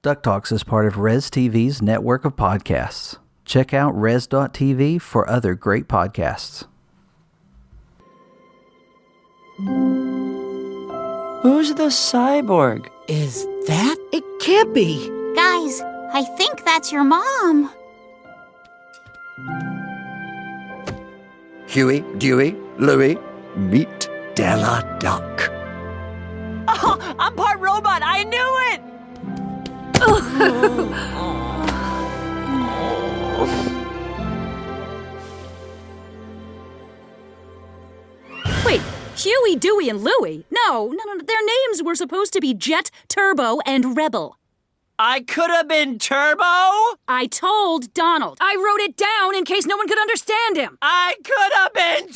DuckTalks is part of Res TV's network of podcasts. Check out res.tv for other great podcasts. Who's the cyborg? Is that? It can't be. Guys, I think that's your mom. Huey, Dewey, Louie, meet Della Duck. Oh, I'm part robot. I knew it. Wait, Huey, Dewey, and Louie? No, their names were supposed to be Jet, Turbo, and Rebel. I could have been Turbo. I told Donald. I wrote it down in case no one could understand him. I could have been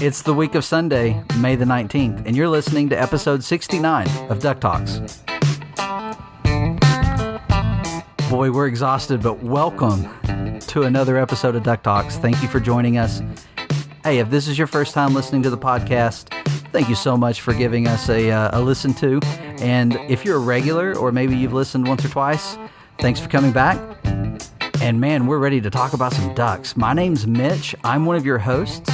It's the week of Sunday, May the 19th, and you're listening to episode 69 of DuckTalks. Boy, we're exhausted, but welcome to another episode of DuckTalks. Thank you for joining us. Hey, if this is your first time listening to the podcast, thank you so much for giving us a listen to. And if you're a regular, or maybe you've listened once or twice, thanks for coming back. And man, we're ready to talk about some ducks. My name's Mitch. I'm one of your hosts.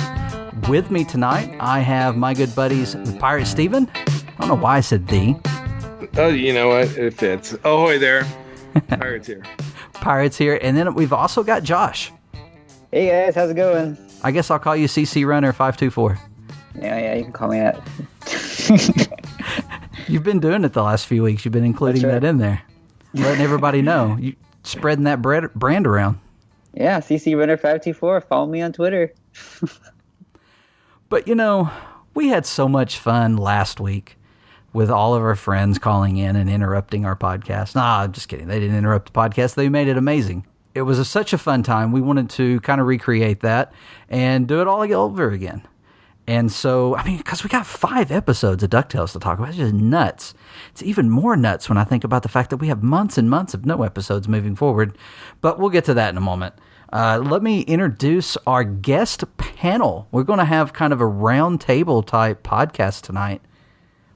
With me tonight, I have my good buddies, Pirate Steven. I don't know why I said the. Oh, you know what? It fits. Ahoy there. Pirates here. Pirates here. And then we've also got Josh. Hey guys, how's it going? I guess I'll call you CC Runner 524. Yeah, you can call me that. You've been doing it the last few weeks. You've been including that in there. Letting everybody know. You spreading that brand around. Yeah, CC Runner 524. Follow me on Twitter. But, you know, we had so much fun last week with all of our friends calling in and interrupting our podcast. Nah, I'm just kidding. They didn't interrupt the podcast. They made it amazing. It was such a fun time. We wanted to kind of recreate that and do it all over again. And so, I mean, because we got 5 episodes of DuckTales to talk about. It's just nuts. It's even more nuts when I think about the fact that we have months and months of no episodes moving forward. But we'll get to that in a moment. Let me introduce our guest panel. We're going to have kind of a round table type podcast tonight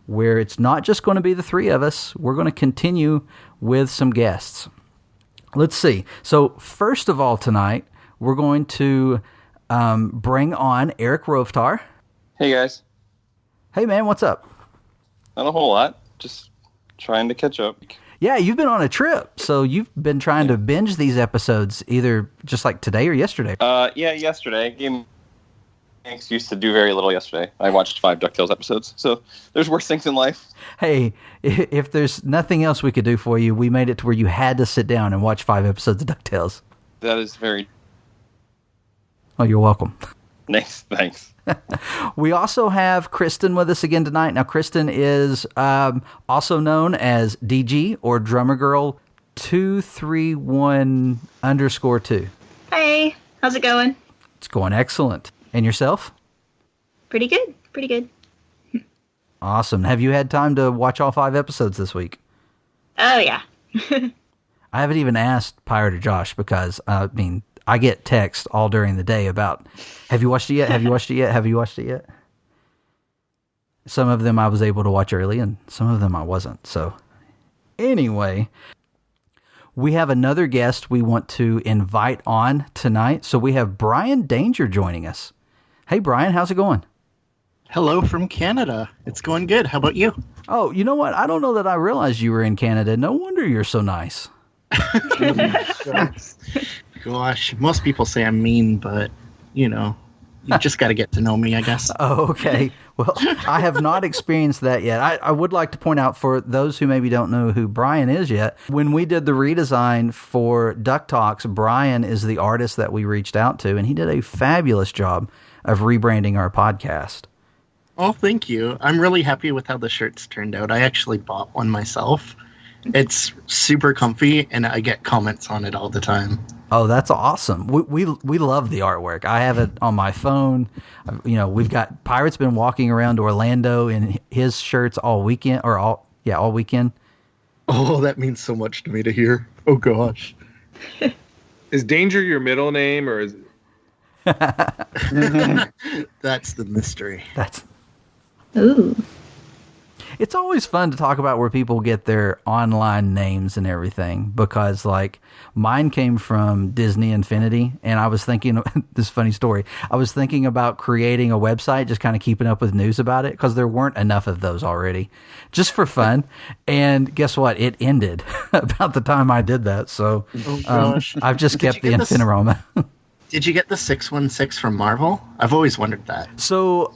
where it's not just going to be the 3 of us. We're going to continue with some guests. Let's see. So first of all tonight, we're going to bring on Eric Rovtar. Hey guys. Hey man, what's up? Not a whole lot. Just trying to catch up. Yeah, you've been on a trip, so you've been trying to binge these episodes either just like today or yesterday. Yeah, yesterday. Gave me an excuse to do very little yesterday. I watched 5 DuckTales episodes, so there's worse things in life. Hey, if there's nothing else we could do for you, we made it to where you had to sit down and watch 5 episodes of DuckTales. That is very... Oh, you're welcome. Nice, thanks. We also have Kristen with us again tonight. Now, Kristen is also known as DG or Drummer Girl 231_2. Hey, how's it going? It's going excellent. And yourself? Pretty good. Awesome. Have you had time to watch all 5 episodes this week? Oh, yeah. I haven't even asked Pirate or Josh because, I get texts all during the day about, have you watched it yet? Have you watched it yet? Have you watched it yet? Some of them I was able to watch early and some of them I wasn't. So anyway, we have another guest we want to invite on tonight. So we have Brian Danger joining us. Hey, Brian, how's it going? Hello from Canada. It's going good. How about you? Oh, you know what? I don't know that I realized you were in Canada. No wonder you're so nice. Gosh, most people say I'm mean, but, you know, you just got to get to know me, I guess. Oh, okay. Well, I have not experienced that yet. I would like to point out for those who maybe don't know who Brian is yet, when we did the redesign for DuckTalks, Brian is the artist that we reached out to, and he did a fabulous job of rebranding our podcast. Oh, thank you. I'm really happy with how the shirts turned out. I actually bought one myself. It's super comfy, and I get comments on it all the time. Oh, that's awesome. We love the artwork. I have it on my phone. You know, we've got Pirate's been walking around Orlando in his shirts all weekend, all weekend. Oh, that means so much to me to hear. Oh, gosh. Is Danger your middle name, or is? That's the mystery. Ooh. It's always fun to talk about where people get their online names and everything, because like mine came from Disney Infinity, and I was thinking this funny story. I was thinking about creating a website, just kind of keeping up with news about it, because there weren't enough of those already, just for fun. And guess what? It ended about the time I did that. So I've just kept the Infiniroma. Did you get the 616 from Marvel? I've always wondered that. So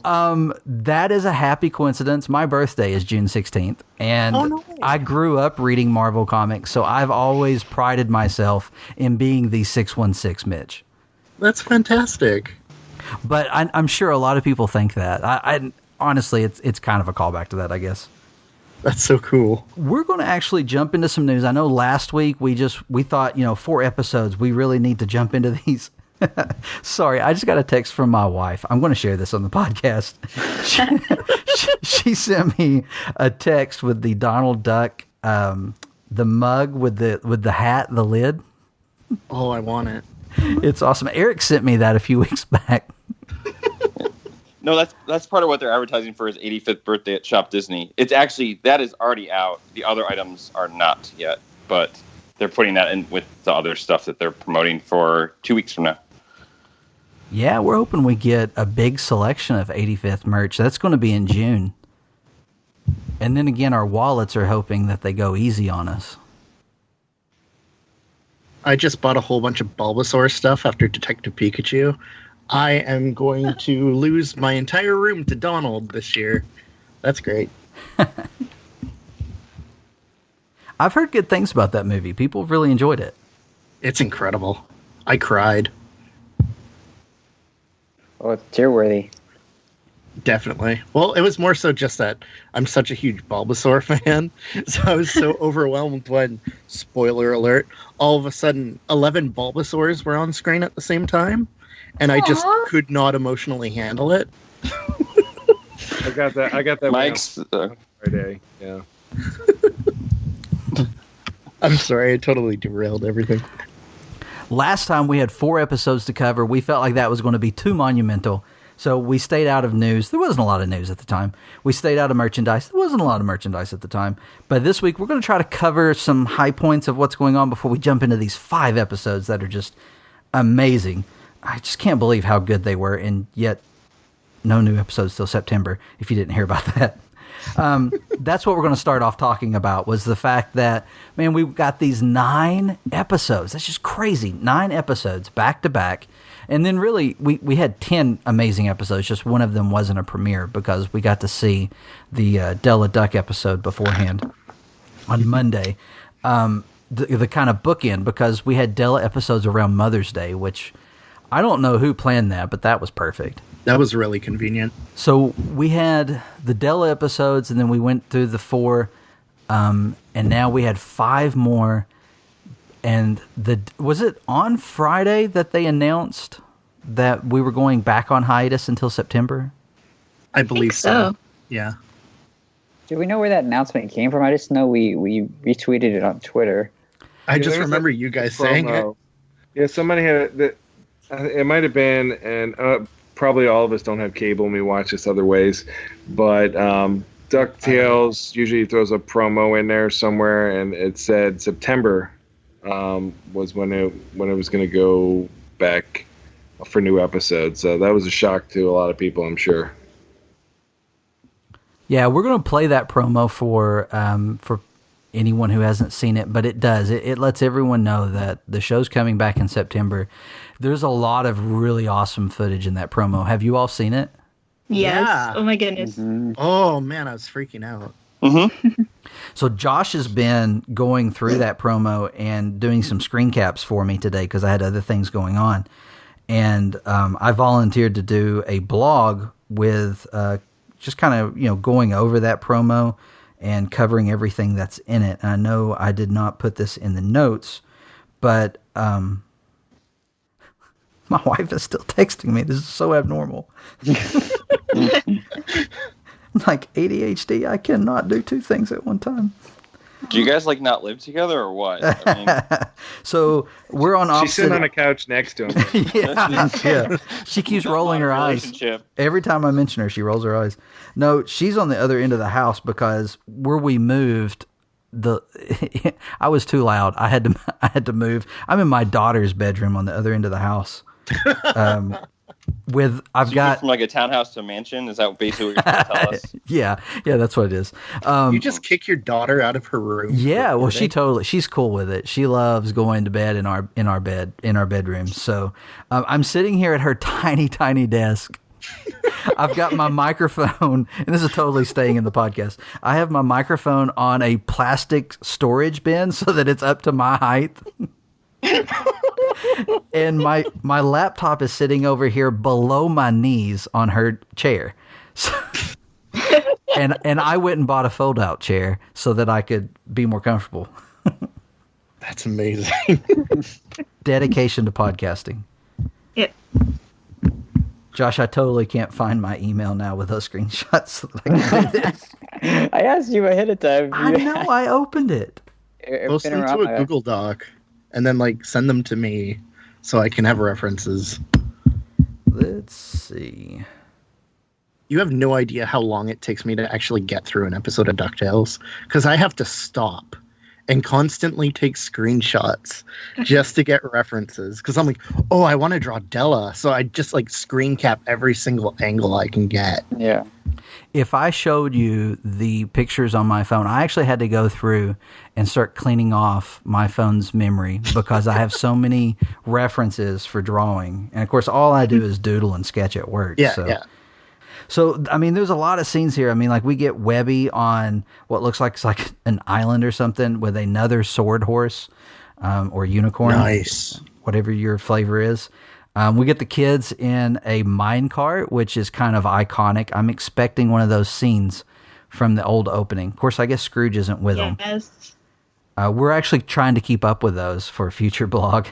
that is a happy coincidence. My birthday is June 16th, and I grew up reading Marvel comics, so I've always prided myself in being the 616 Mitch. That's fantastic. But I'm sure a lot of people think that. I honestly, it's kind of a callback to that, I guess. That's so cool. We're going to actually jump into some news. I know last week we thought, 4 episodes, we really need to jump into these. Sorry, I just got a text from my wife. I'm going to share this on the podcast. She sent me a text with the Donald Duck, the mug with the hat, the lid. Oh, I want it. It's awesome. Eric sent me that a few weeks back. No, that's part of what they're advertising for his 85th birthday at Shop Disney. It's actually, that is already out. The other items are not yet, but they're putting that in with the other stuff that they're promoting for 2 weeks from now. Yeah, we're hoping we get a big selection of 85th merch. That's going to be in June. And then again, our wallets are hoping that they go easy on us. I just bought a whole bunch of Bulbasaur stuff after Detective Pikachu. I am going to lose my entire room to Donald this year. That's great. I've heard good things about that movie. People really enjoyed it. It's incredible. I cried. Oh, it's tear-worthy. Definitely. Well, it was more so just that I'm such a huge Bulbasaur fan, so I was so overwhelmed when, spoiler alert, all of a sudden 11 Bulbasaurs were on screen at the same time, and I just could not emotionally handle it. I got that. Mike's Friday. Yeah. I'm sorry, I totally derailed everything. Last time we had 4 episodes to cover. We felt like that was going to be too monumental. So we stayed out of news. There wasn't a lot of news at the time. We stayed out of merchandise. There wasn't a lot of merchandise at the time. But this week we're going to try to cover some high points of what's going on before we jump into these 5 episodes that are just amazing. I just can't believe how good they were. And yet no new episodes till September, if you didn't hear about that. That's what we're going to start off talking about, was the fact that, man, we've got these 9 episodes. That's just crazy. 9 episodes back to back. And then really, we had 10 amazing episodes. Just one of them wasn't a premiere because we got to see the Della Duck episode beforehand on Monday. The kind of bookend, because we had Della episodes around Mother's Day, which I don't know who planned that, but that was perfect. That was really convenient. So we had the Della episodes, and then we went through the 4, and now we had 5 more. And was it on Friday that they announced that we were going back on hiatus until September? I believe so. Yeah. Do we know where that announcement came from? I just know we retweeted it on Twitter. I just remember you guys saying it. Yeah, somebody had it. It might have been, and probably all of us don't have cable and we watch this other ways, but DuckTales usually throws a promo in there somewhere, and it said September was when it was going to go back for new episodes. So that was a shock to a lot of people, I'm sure. Yeah, we're going to play that promo for anyone who hasn't seen it, but it does. It lets everyone know that the show's coming back in September. There's a lot of really awesome footage in that promo. Have you all seen it? Yes. Yeah. Oh my goodness. Mm-hmm. Oh man, I was freaking out. Mm-hmm. So Josh has been going through that promo and doing some screen caps for me today because I had other things going on. And I volunteered to do a blog with just kind of, going over that promo and covering everything that's in it. And I know I did not put this in the notes, but my wife is still texting me. This is so abnormal. Like ADHD, I cannot do 2 things at one time. Do you guys like not live together or what? I mean, So we're on opposite. She's sitting on a couch next to him. yeah. She keeps rolling her eyes. relationship. Every time I mention her, she rolls her eyes. No, she's on the other end of the house because where we moved, I was too loud. I had to move. I'm in my daughter's bedroom on the other end of the house. I've So you got went from like a townhouse to a mansion. Is that basically what you're trying to tell us? yeah, that's what it is. You just kick your daughter out of her room. Yeah, well, she's cool with it. She loves going to bed in our bedroom. So I'm sitting here at her tiny desk. I've got my microphone, and this is totally staying in the podcast. I have my microphone on a plastic storage bin so that it's up to my height. And my laptop is sitting over here below my knees on her chair. So, and I went and bought a fold-out chair so that I could be more comfortable. That's amazing. Dedication to podcasting. Yep. Josh, I totally can't find my email now with those screenshots so that I can do this. I asked you ahead of time. I know, I opened it. Post them to a Google Doc and then send them to me so I can have references. Let's see. You have no idea how long it takes me to actually get through an episode of DuckTales because I have to stop and constantly take screenshots just to get references. Because I'm like, oh, I want to draw Della. So I just screen cap every single angle I can get. Yeah. If I showed you the pictures on my phone, I actually had to go through and start cleaning off my phone's memory because I have so many references for drawing. And of course, all I do is doodle and sketch at work. Yeah. So, I mean, there's a lot of scenes here. I mean, we get Webby on what looks like it's like an island or something with another sword horse or unicorn. Nice. Whatever your flavor is. We get the kids in a mine cart, which is kind of iconic. I'm expecting one of those scenes from the old opening. Of course, I guess Scrooge isn't with them. Yes. We're actually trying to keep up with those for a future blog.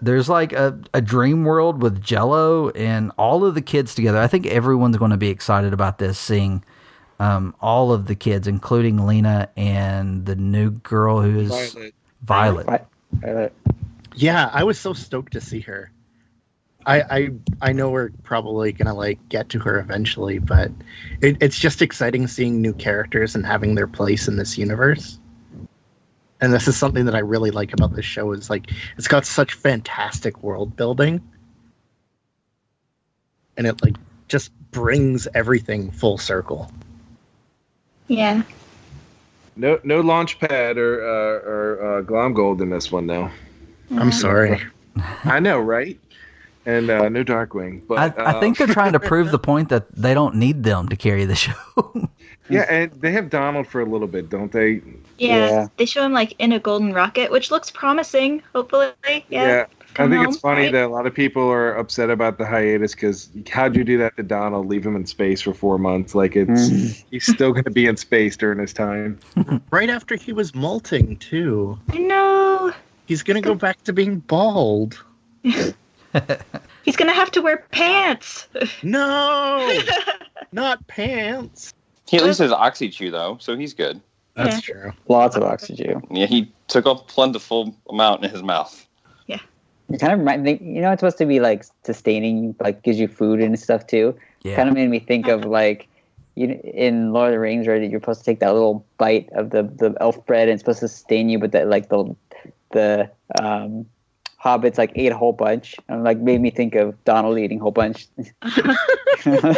There's a dream world with Jello and all of the kids together. I think everyone's going to be excited about this, seeing all of the kids, including Lena and the new girl who is Violet. Yeah, I was so stoked to see her. I know we're probably gonna get to her eventually, but it's just exciting seeing new characters and having their place in this universe. And this is something that I really like about this show is it's got such fantastic world building. And it just brings everything full circle. Yeah. No launch pad or Glomgold in this one though. I'm sorry. I know, right? And no Darkwing. But I think they're trying to prove the point that they don't need them to carry the show. Yeah, and they have Donald for a little bit, don't they? Yeah. They show him in a golden rocket, which looks promising, hopefully. Yeah. I think it's funny that a lot of people are upset about the hiatus because how'd you do that to Donald? Leave him in space for 4 months? He's still going to be in space during his time. Right after he was molting, too. I know. He's going to go back to being bald. He's going to have to wear pants. No! Not pants. He at least has Oxy-Chew, though, so he's good. That's true. Lots of Oxy-Chew. Yeah, he took a plentiful amount in his mouth. Yeah. It kind of reminds me, it's supposed to be sustaining, gives you food and stuff too. Yeah. Kind of made me think of in Lord of the Rings, right? You're supposed to take that little bite of the elf bread and it's supposed to sustain you, but that the hobbits ate a whole bunch. And made me think of Donald eating a whole bunch. I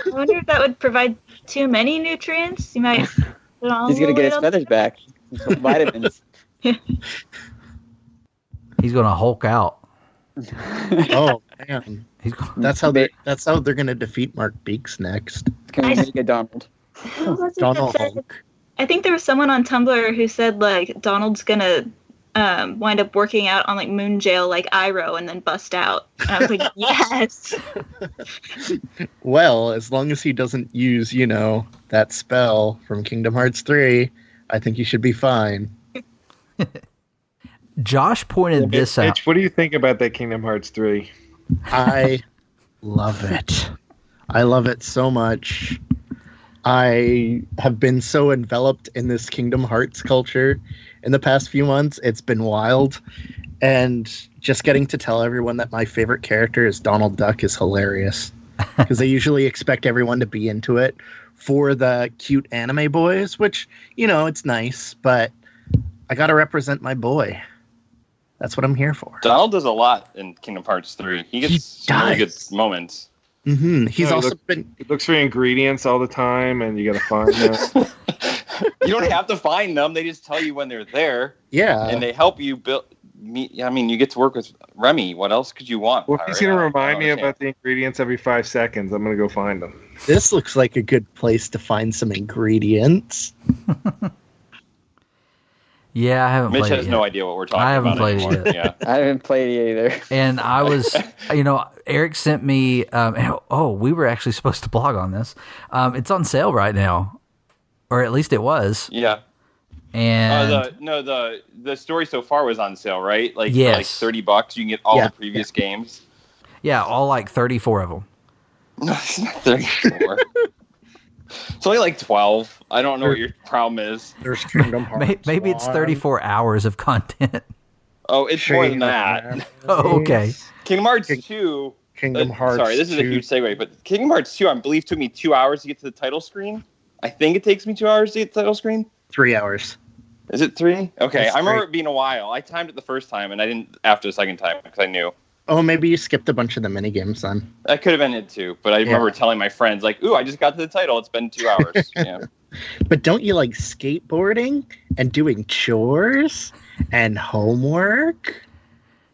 wonder if that would provide too many nutrients. You might put it all He's gonna get his the way feathers back. Vitamins. He's going to Hulk out. Oh man, that's how they're gonna defeat Mark Beeks next. Can we make a Donald? Who was it Donald that said, Hulk. I think there was someone on Tumblr who said Donald's gonna wind up working out on Moon Jail like Iroh and then bust out. And I was like, yes. Well, as long as he doesn't use, that spell from Kingdom Hearts 3, I think he should be fine. Josh pointed this out. Mitch, what do you think about that Kingdom Hearts 3? I love it. I love it so much. I have been so enveloped in this Kingdom Hearts culture in the past few months. It's been wild. And just getting to tell everyone that my favorite character is Donald Duck is hilarious. Because they usually expect everyone to be into it for the cute anime boys, which, it's nice, but I got to represent my boy. That's what I'm here for. Donald does a lot in Kingdom Hearts 3. He gets some really good moments. Mm-hmm. He's he also He looks for ingredients all the time, and you got to find them. You don't have to find them. They just tell you when they're there. Yeah. And they help you build. I mean, you get to work with Remy. What else could you want? Well, he's going to remind me about the ingredients every 5 seconds. I'm going to go find them. This looks like a good place to find some ingredients. Yeah, I haven't played it yet. Mitch has no idea what we're talking about. I haven't played it yet. Yeah. I haven't played it either. And I was, Eric sent me, we were actually supposed to blog on this. It's on sale right now, or at least it was. Yeah. And the story so far was on sale, right? Like, yes. for like $30, you can get all the previous games. Yeah, all like 34 of them. No, it's not 34. It's only like 12. I don't know what your problem is. There's Kingdom Hearts. Maybe it's 34 hours of content. Oh, it's more than that. Oh, okay. Kingdom Hearts 2. Kingdom Hearts. Sorry, this is 2. a huge segue, but Kingdom Hearts 2, I believe, took me 2 hours to get to the title screen. I think it takes me 2 hours to get to the title screen. 3 hours. Is it 3? Okay, It's I remember 3. it being a while. I timed it the first time, and I didn't after the second time because I knew. Oh, maybe you skipped a bunch of the minigames then. That could have been it too, but I remember telling my friends, like, ooh, I just got to the title. It's been 2 hours. Yeah. But don't you like skateboarding and doing chores and homework?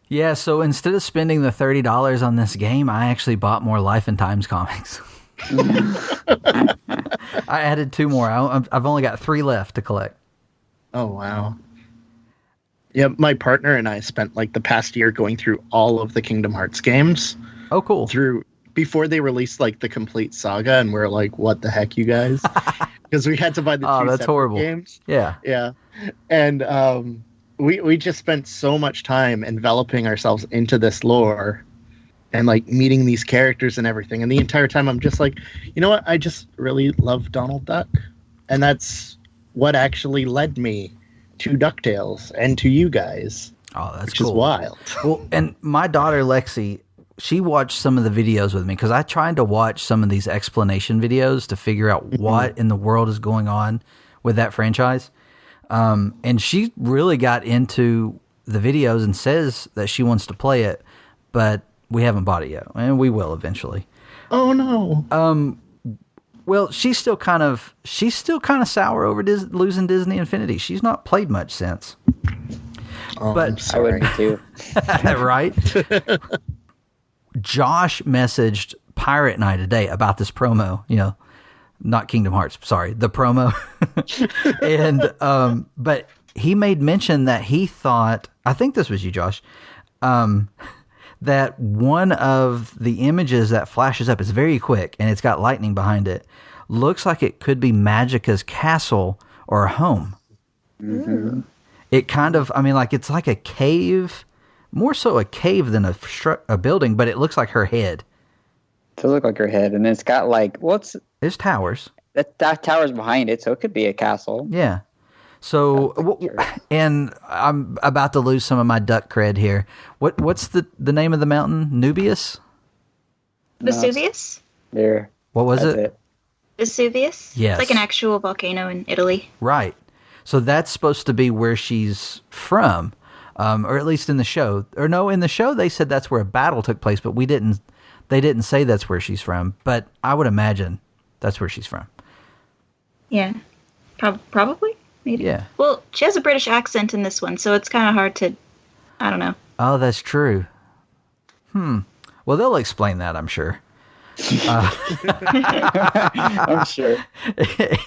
Yeah, so instead of spending the $30 on this game, I actually bought more Life and Times comics. I added 2 more. I've only got 3 left to collect. Oh, wow. Yeah, my partner and I spent like the past year going through all of the Kingdom Hearts games. Oh, cool. Before they released like the complete saga, and we're like, what the heck, you guys? Because we had to buy the 2 that's separate horrible. games. Yeah. Yeah. And we just spent so much time enveloping ourselves into this lore and like meeting these characters and everything. And the entire time I'm just like, you know what? I just really love Donald Duck. And that's what actually led me to DuckTales and to you guys. Oh, that's which cool. is wild. Well, and my daughter Lexi, she watched some of the videos with me because I tried to watch some of these explanation videos to figure out what in the world is going on with that franchise. And she really got into the videos and says that she wants to play it, but we haven't bought it yet, and we will eventually. Oh no. Well, she's still kind of sour over losing Disney Infinity. She's not played much since. Oh, but I would be too. Right? Josh messaged Pirate and I today about this promo, not Kingdom Hearts, sorry, the promo. And but he made mention that he thought, I think this was you, Josh, that one of the images that flashes up is very quick and it's got lightning behind it. Looks like it could be Magica's castle or home. Mm-hmm. It kind of, it's like a cave, more so a cave than a building, but it looks like her head. It does look like her head, and it's got like, There's towers. That tower's behind it, so it could be a castle. Yeah. So, and I'm about to lose some of my duck cred here. What's the name of the mountain? Nubius? Vesuvius? There. What was it? Vesuvius? Yes. It's like an actual volcano in Italy. Right. So that's supposed to be where she's from, or at least in the show. Or no, in the show they said that's where a battle took place, but they didn't say that's where she's from. But I would imagine that's where she's from. Yeah. Probably? Maybe. Yeah. Well, she has a British accent in this one, so it's kind of hard to, I don't know. Oh, that's true. Well, they'll explain that, I'm sure. I'm sure.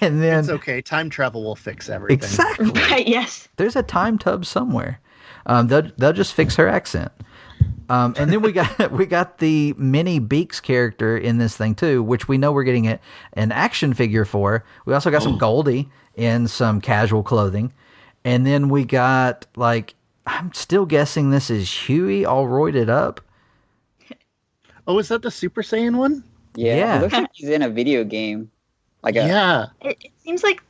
And then It's okay. Time travel will fix everything. exactly. Right, yes. There's a time tub somewhere. They'll just fix her accent. And then we got the mini Beaks character in this thing too, which we know we're getting an action figure for. We also got some Goldie in some casual clothing, and then we got I'm still guessing this is Huey all roided up. Oh, is that the Super Saiyan one? Yeah. Yeah. It looks like he's in a video game. Yeah. It seems like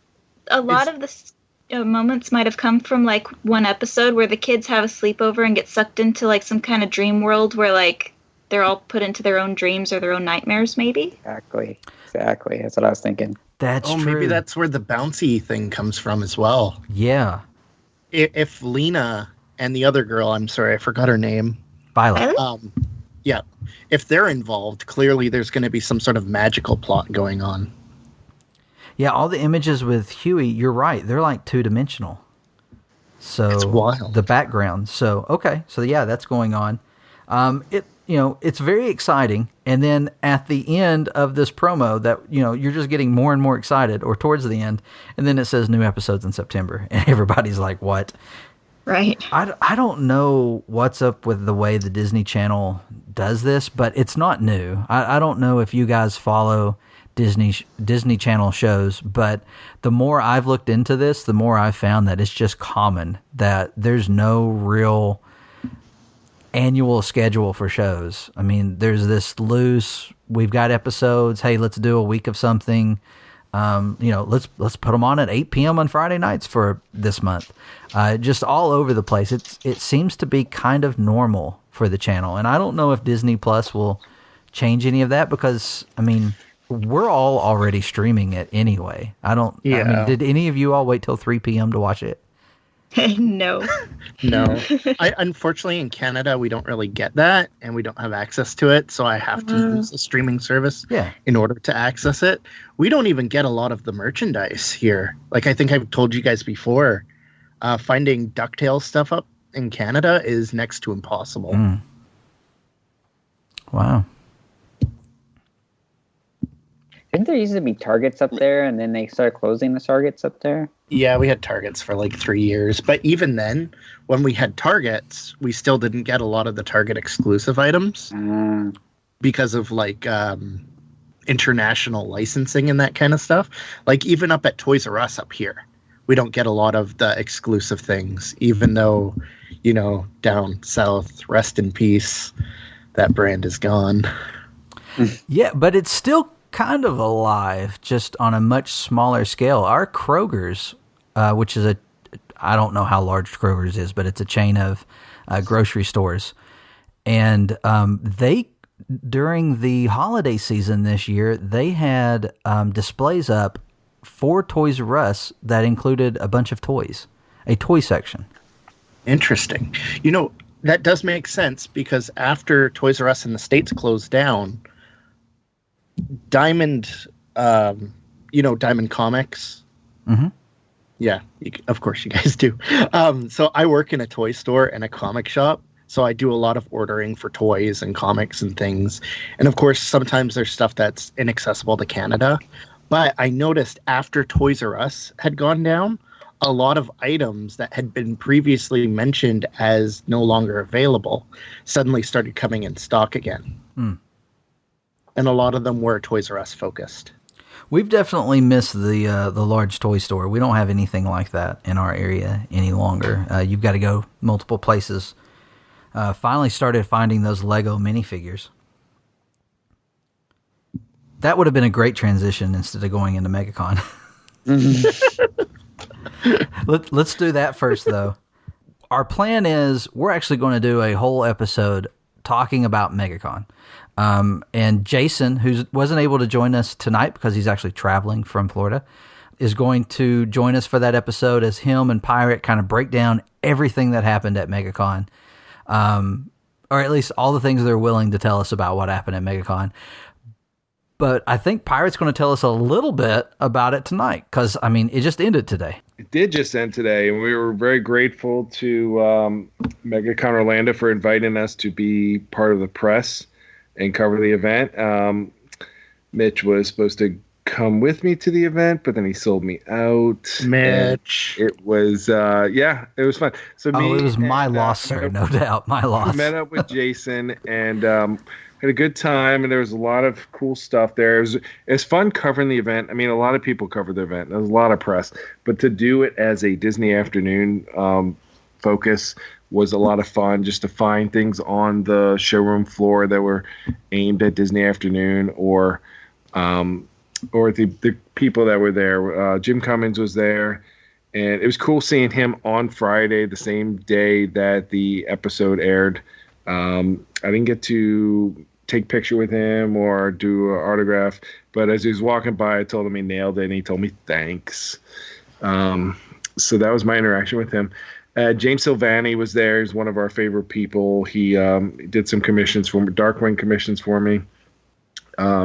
a lot of the moments might have come from like one episode where the kids have a sleepover and get sucked into like some kind of dream world where like they're all put into their own dreams or their own nightmares, maybe. Exactly. That's what I was thinking. That's true. Maybe that's where the bouncy thing comes from as well. Yeah. If Lena and the other girl, I'm sorry, I forgot her name. Violet. Yeah. If they're involved, clearly there's going to be some sort of magical plot going on. Yeah, all the images with Huey, you're right. They're like 2-dimensional. So it's wild. The background. So, okay. So, yeah, that's going on. It's very exciting. And then at the end of this promo that, you're just getting more and more excited, or towards the end. And then it says new episodes in September. And everybody's like, what? Right. I don't know what's up with the way the Disney Channel does this, but it's not new. I don't know if you guys follow Disney Channel shows, but the more I've looked into this, the more I've found that it's just common that there's no real annual schedule for shows. I mean, there's this loose, we've got episodes, hey, let's do a week of something. Let's put them on at 8 p.m. on Friday nights for this month. Just all over the place. It seems to be kind of normal for the channel. And I don't know if Disney Plus will change any of that because, I mean, we're all already streaming it anyway. Did any of you all wait till 3 p.m. to watch it? No. No. Unfortunately, in Canada, we don't really get that, and we don't have access to it, so I have to use a streaming service in order to access it. We don't even get a lot of the merchandise here. Like I think I've told you guys before, finding DuckTales stuff up in Canada is next to impossible. Mm. Wow. Didn't there used to be Targets up there, and then they started closing the Targets up there? Yeah, we had Targets for like 3 years. But even then, when we had Targets, we still didn't get a lot of the Target exclusive items because of like international licensing and that kind of stuff. Like even up at Toys R Us up here, we don't get a lot of the exclusive things, even though, down south, rest in peace, that brand is gone. Yeah, but it's still kind of alive, just on a much smaller scale. Our Kroger's, which is I don't know how large Kroger's is, but it's a chain of grocery stores. And they, during the holiday season this year, they had displays up for Toys R Us that included a bunch of toys, a toy section. Interesting. That does make sense because after Toys R Us in the States closed down, Diamond, Diamond Comics. Mm-hmm. Yeah, of course you guys do. So I work in a toy store and a comic shop. So I do a lot of ordering for toys and comics and things. And of course, sometimes there's stuff that's inaccessible to Canada. But I noticed after Toys R Us had gone down, a lot of items that had been previously mentioned as no longer available suddenly started coming in stock again. Mm. And a lot of them were Toys R Us focused. We've definitely missed the large toy store. We don't have anything like that in our area any longer. You've got to go multiple places. Finally started finding those Lego minifigures. That would have been a great transition instead of going into MegaCon. Let's do that first, though. Our plan is we're actually going to do a whole episode talking about MegaCon. And Jason, who wasn't able to join us tonight because he's actually traveling from Florida, is going to join us for that episode as him and Pirate kind of break down everything that happened at MegaCon. Or at least all the things they're willing to tell us about what happened at MegaCon. But I think Pirate's going to tell us a little bit about it tonight because, I mean, it just ended today. It did just end today, and we were very grateful to MegaCon Orlando for inviting us to be part of the press and cover the event. Mitch was supposed to come with me to the event, but then he sold me out. Mitch. It was, it was fun. So it was my loss, sir, no doubt. My loss. We met up with Jason and had a good time, and there was a lot of cool stuff there. It was fun covering the event. I mean, a lot of people covered the event. There was a lot of press, but to do it as a Disney afternoon focus was a lot of fun, just to find things on the showroom floor that were aimed at Disney afternoon or or the people that were there. Jim Cummings was there, and it was cool seeing him on Friday, the same day that the episode aired. I didn't get to take picture with him or do an autograph, but as he was walking by, I told him he nailed it, and he told me thanks. So that was my interaction with him. James Silvani was there. He's one of our favorite people. He did some commissions for me, Darkwing commissions for me.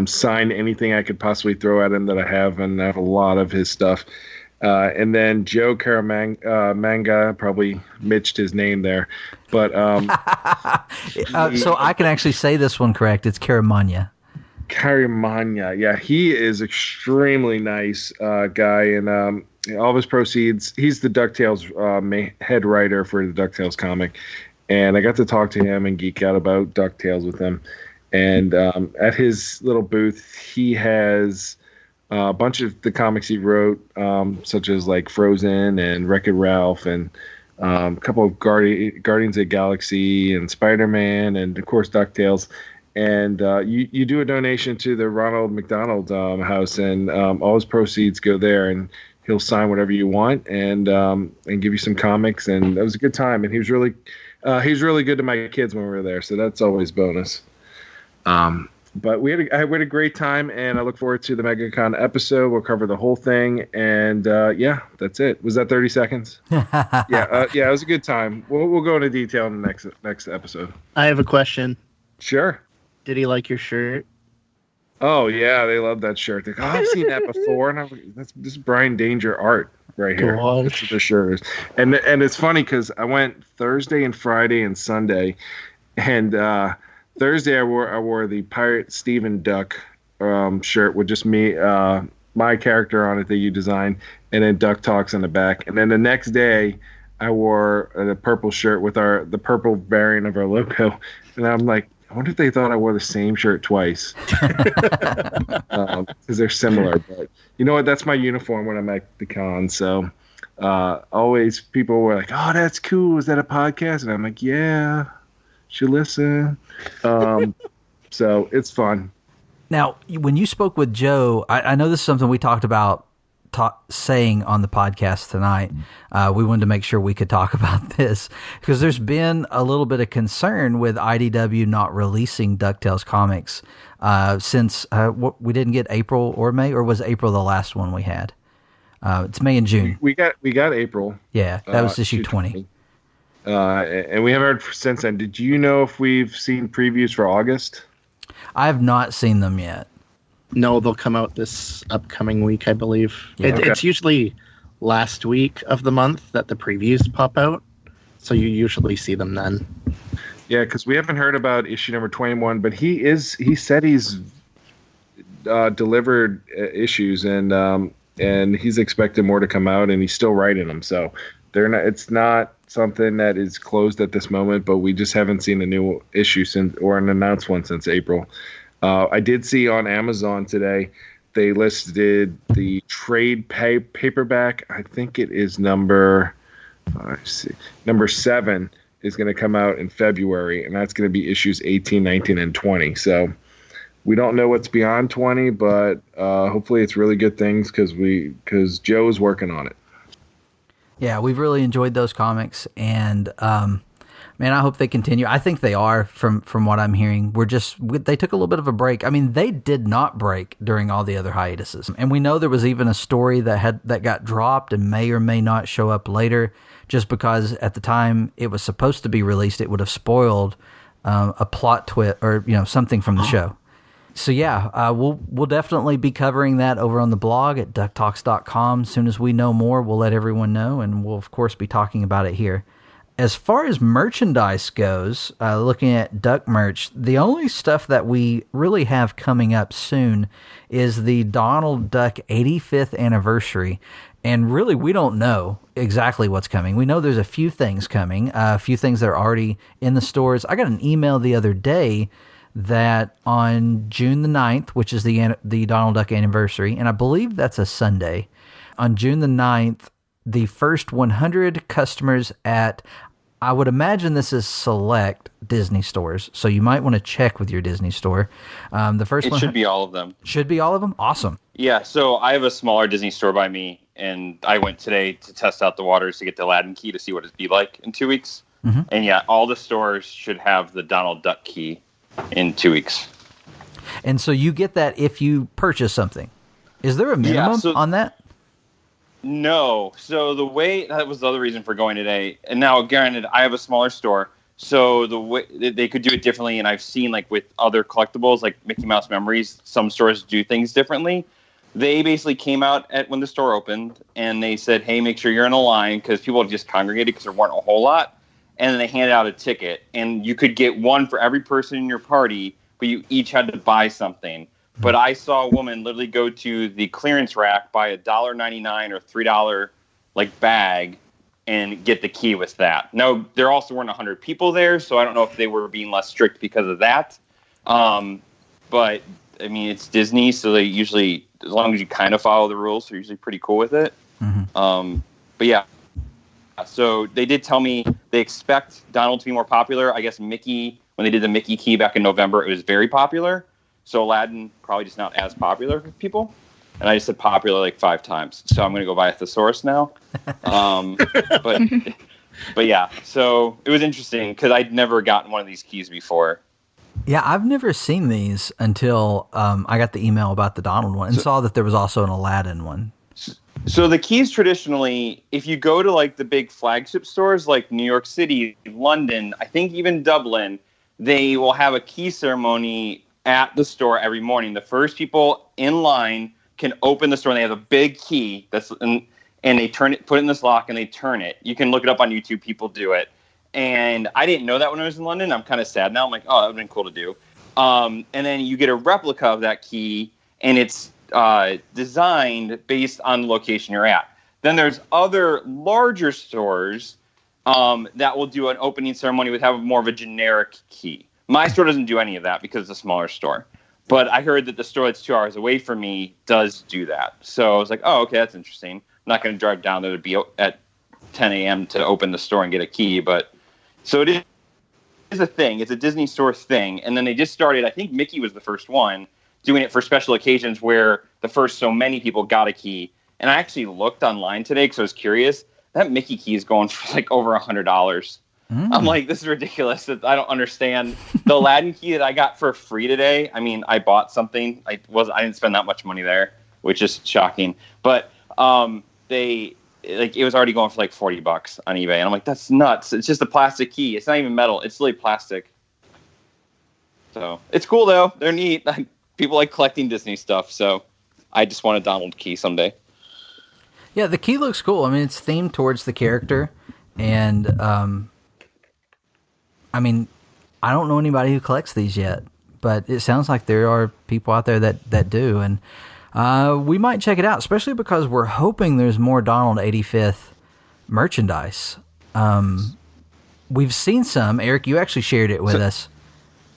Signed anything I could possibly throw at him that I have, and I have a lot of his stuff. And then Joe Caramanga, probably mitched his name there, but so I can actually say this one correct. It's Caramagna. Caramagna, yeah, he is extremely nice guy, and all of his proceeds. He's the DuckTales head writer for the DuckTales comic, and I got to talk to him and geek out about DuckTales with him. And at his little booth, he has a bunch of the comics he wrote, such as like Frozen and Wreck-It Ralph, and a couple of Guardians of the Galaxy and Spider-Man, and of course DuckTales. And you do a donation to the Ronald McDonald House, and all his proceeds go there, and he'll sign whatever you want, and give you some comics. And that was a good time. And he was really good to my kids when we were there, so that's always bonus. But we had a great time, and I look forward to the MegaCon episode. We'll cover the whole thing, and yeah, that's it. Was that 30 seconds? Yeah, it was a good time. We'll go into detail in the next episode. I have a question. Sure. Did he like your shirt? Oh yeah, they love that shirt. They're like, I've seen that before, and I'm like, this is Brian Danger art right here. That's what the shirt is. And it's funny because I went Thursday and Friday and Sunday, and Thursday I wore the Pirate Steven Duck shirt with just me, my character on it that you designed, and then DuckTalks on the back. And then the next day I wore the purple shirt with the purple variant of our logo, and I'm like, I wonder if they thought I wore the same shirt twice, because they're similar. But you know what? That's my uniform when I'm at the con. So always people were like, "Oh, that's cool. Is that a podcast?" And I'm like, "Yeah, should listen." So it's fun. Now, when you spoke with Joe, I know this is something we talked about saying on the podcast tonight. We wanted to make sure we could talk about this because there's been a little bit of concern with IDW not releasing DuckTales comics since we didn't get April or May, or was April the last one we had? It's May and June. We got April. Yeah, that was issue 20. And we haven't heard since then. Did you know if we've seen previews for August? I have not seen them yet. No, they'll come out this upcoming week, I believe. Yeah. It's usually last week of the month that the previews pop out, so you usually see them then. Yeah, because we haven't heard about issue number 21, but he said he's delivered issues, and he's expecting more to come out, and he's still writing them. So it's not something that is closed at this moment, but we just haven't seen a new issue or an announced one since April. I did see on Amazon today they listed the trade paperback. I think it is number 7 is going to come out in February, and that's going to be issues 18, 19, and 20. So we don't know what's beyond 20, but hopefully it's really good things because Joe's working on it. Yeah, we've really enjoyed those comics, and man, I hope they continue. I think they are, from what I'm hearing. They took a little bit of a break. I mean, they did not break during all the other hiatuses. And we know there was even a story that got dropped and may or may not show up later, just because at the time it was supposed to be released, it would have spoiled a plot twist or something from the show. So yeah, we'll definitely be covering that over on the blog at DuckTalks.com. As soon as we know more, we'll let everyone know, and we'll of course be talking about it here. As far as merchandise goes, looking at Duck merch, the only stuff that we really have coming up soon is the Donald Duck 85th anniversary. And really, we don't know exactly what's coming. We know there's a few things coming, a few things that are already in the stores. I got an email the other day that on June the 9th, which is the Donald Duck anniversary, and I believe that's a Sunday, on June the 9th, the first 100 customers at I would imagine this is select Disney stores, so you might want to check with your Disney store. The first It one should be all of them. should be all of them. Awesome. Yeah, so I have a smaller Disney store by me, and I went today to test out the waters to get the Aladdin key to see what it'd be like in 2 weeks. Mhm. And yeah, all the stores should have the Donald Duck key in 2 weeks. And so you get that if you purchase something. Is there a minimum on that? No. So the way that was the other reason for going today. And now, granted, I have a smaller store, so the way they could do it differently. And I've seen like with other collectibles, like Mickey Mouse Memories, some stores do things differently. They basically came out when the store opened, and they said, "Hey, make sure you're in a line," because people just congregated because there weren't a whole lot. And then they handed out a ticket, and you could get one for every person in your party, but you each had to buy something. But I saw a woman literally go to the clearance rack, buy a $1.99 or $3 like bag, and get the key with that. Now, there also weren't 100 people there, so I don't know if they were being less strict because of that. But I mean, it's Disney, so they usually, as long as you kind of follow the rules, they're usually pretty cool with it. But yeah, so they did tell me they expect Donald to be more popular. I guess Mickey, when they did the Mickey key back in November, it was very popular. So Aladdin probably just not as popular with people. And I just said popular like 5 times. So I'm going to go buy a thesaurus now. But yeah, so it was interesting because I'd never gotten one of these keys before. Yeah, I've never seen these until I got the email about the Donald one and saw that there was also an Aladdin one. So the keys traditionally, if you go to like the big flagship stores like New York City, London, I think even Dublin, they will have a key ceremony at the store every morning. The first people in line can open the store, and they have a big key and they turn it, put it in this lock, and they turn it. You can look it up on YouTube. People do it. And I didn't know that when I was in London. I'm kind of sad now. I'm like, oh, that would have been cool to do. And then you get a replica of that key, and it's designed based on the location you're at. Then there's other larger stores that will do an opening ceremony with have more of a generic key. My store doesn't do any of that because it's a smaller store. But I heard that the store that's 2 hours away from me does do that. So I was like, oh, okay, that's interesting. I'm not going to drive down there to be at 10 a.m. to open the store and get a key. But so it is a thing. It's a Disney store thing. And then they just started, I think Mickey was the first one, doing it for special occasions where the first so many people got a key. And I actually looked online today because I was curious. That Mickey key is going for like over $100. I'm like, this is ridiculous. I don't understand. The Aladdin key that I got for free today, I mean, I bought something. I didn't spend that much money there, which is shocking. But it was already going for like $40 on eBay. And I'm like, that's nuts. It's just a plastic key. It's not even metal. It's really plastic. So it's cool, though. They're neat. People like collecting Disney stuff. So I just want a Donald key someday. Yeah, the key looks cool. I mean, it's themed towards the character. And, I mean, I don't know anybody who collects these yet, but it sounds like there are people out there that do, and we might check it out, especially because we're hoping there's more Donald 85th merchandise. We've seen some. Eric, you actually shared it with us.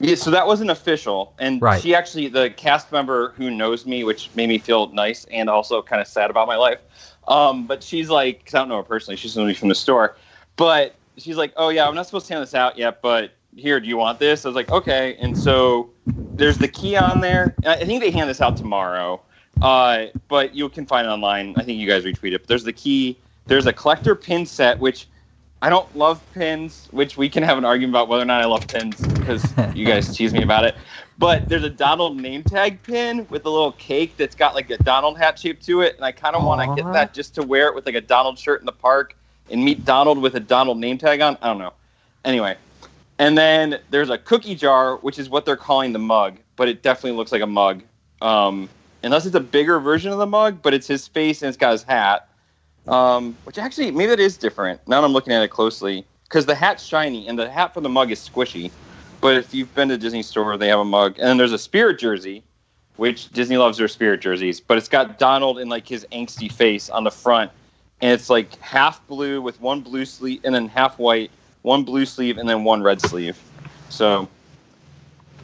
Yeah, so that wasn't official, and she actually, the cast member who knows me, which made me feel nice and also kind of sad about my life, but she's like, because I don't know her personally, she's somebody from the store, but she's like, oh, yeah, I'm not supposed to hand this out yet, but here, do you want this? I was like, okay. And so there's the key on there. I think they hand this out tomorrow, but you can find it online. I think you guys retweet it. But there's the key. There's a collector pin set, which I don't love pins, which we can have an argument about whether or not I love pins because you guys tease me about it. But there's a Donald name tag pin with a little cake that's got like a Donald hat shape to it. And I kind of want to get that just to wear it with like a Donald shirt in the park and meet Donald with a Donald name tag on. I don't know. Anyway. And then there's a cookie jar, which is what they're calling the mug, but it definitely looks like a mug. Unless it's a bigger version of the mug, but it's his face and it's got his hat. Which actually, maybe that is different. Now that I'm looking at it closely. Because the hat's shiny and the hat for the mug is squishy. But if you've been to Disney store, they have a mug. And then there's a Spirit jersey, which Disney loves their Spirit jerseys. But it's got Donald in like his angsty face on the front. And it's like half blue with one blue sleeve and then half white, one blue sleeve and then one red sleeve. So,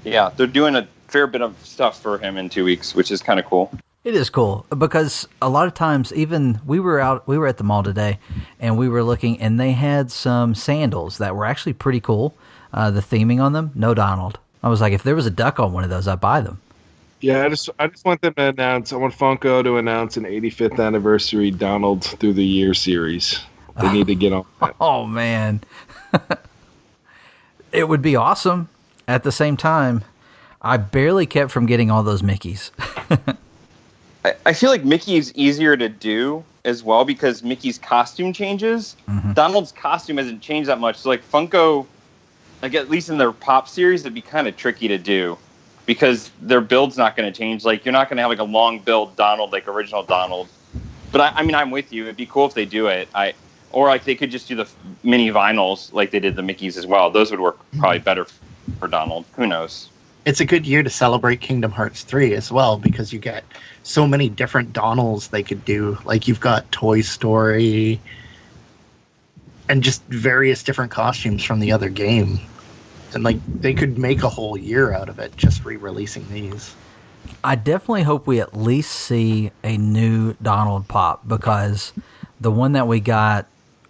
yeah, they're doing a fair bit of stuff for him in 2 weeks, which is kind of cool. It is cool because a lot of times, even we were at the mall today, and we were looking, and they had some sandals that were actually pretty cool. The theming on them, no Donald. I was like, if there was a duck on one of those, I'd buy them. Yeah, I just want them to announce. I want Funko to announce an 85th anniversary Donald Through the Year series. They need to get on that. Oh man, it would be awesome. At the same time, I barely kept from getting all those Mickeys. I feel like Mickey is easier to do as well because Mickey's costume changes. Mm-hmm. Donald's costume hasn't changed that much. So like Funko, like at least in their Pop series, it'd be kind of tricky to do because their build's not going to change. Like you're not going to have like a long build Donald, like original Donald. But I mean, I'm with you. It'd be cool if they do it. Or like they could just do the mini vinyls like they did the Mickeys as well. Those would work probably better for Donald. Who knows? It's a good year to celebrate Kingdom Hearts 3 as well because you get so many different Donalds they could do. Like you've got Toy Story and just various different costumes from the other game. And like they could make a whole year out of it just re-releasing these. I definitely hope we at least see a new Donald Pop because the one that we got,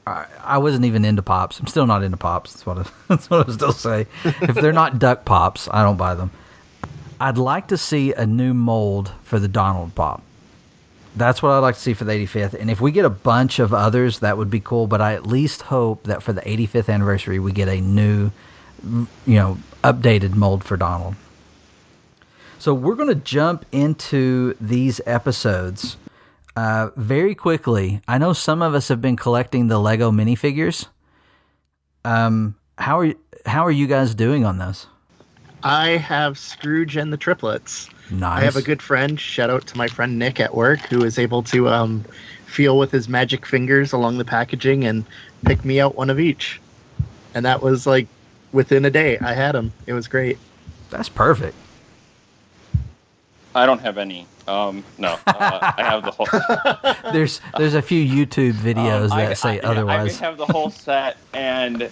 I wasn't even into Pops. I'm still not into Pops. That's what I still say. If they're not Duck Pops, I don't buy them. I'd like to see a new mold for the Donald Pop. That's what I'd like to see for the 85th. And if we get a bunch of others, that would be cool. But I at least hope that for the 85th anniversary, we get a new, updated mold for Donald. So we're going to jump into these episodes very quickly. I know some of us have been collecting the Lego minifigures. How are you guys doing on those? I have Scrooge and the Triplets. Nice. I have a good friend, shout out to my friend Nick at work, who is able to feel with his magic fingers along the packaging and pick me out one of each. And that was like within a day. I had them. It was great. That's perfect. I don't have any. No, I have the whole. There's a few YouTube videos that say otherwise. I have the whole set, and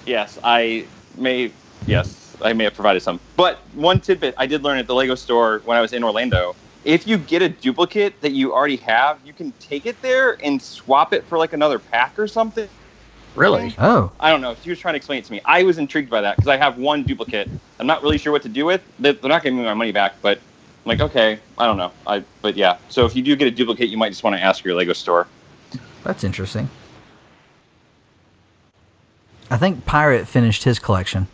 yes, I may have provided some. But one tidbit I did learn at the Lego store when I was in Orlando: if you get a duplicate that you already have, you can take it there and swap it for like another pack or something. Really? Oh. I don't know. He was trying to explain it to me. I was intrigued by that because I have one duplicate. I'm not really sure what to do with. They're not giving me my money back, but I'm like, okay, I don't know. But yeah. So if you do get a duplicate, you might just want to ask your Lego store. That's interesting. I think Pirate finished his collection.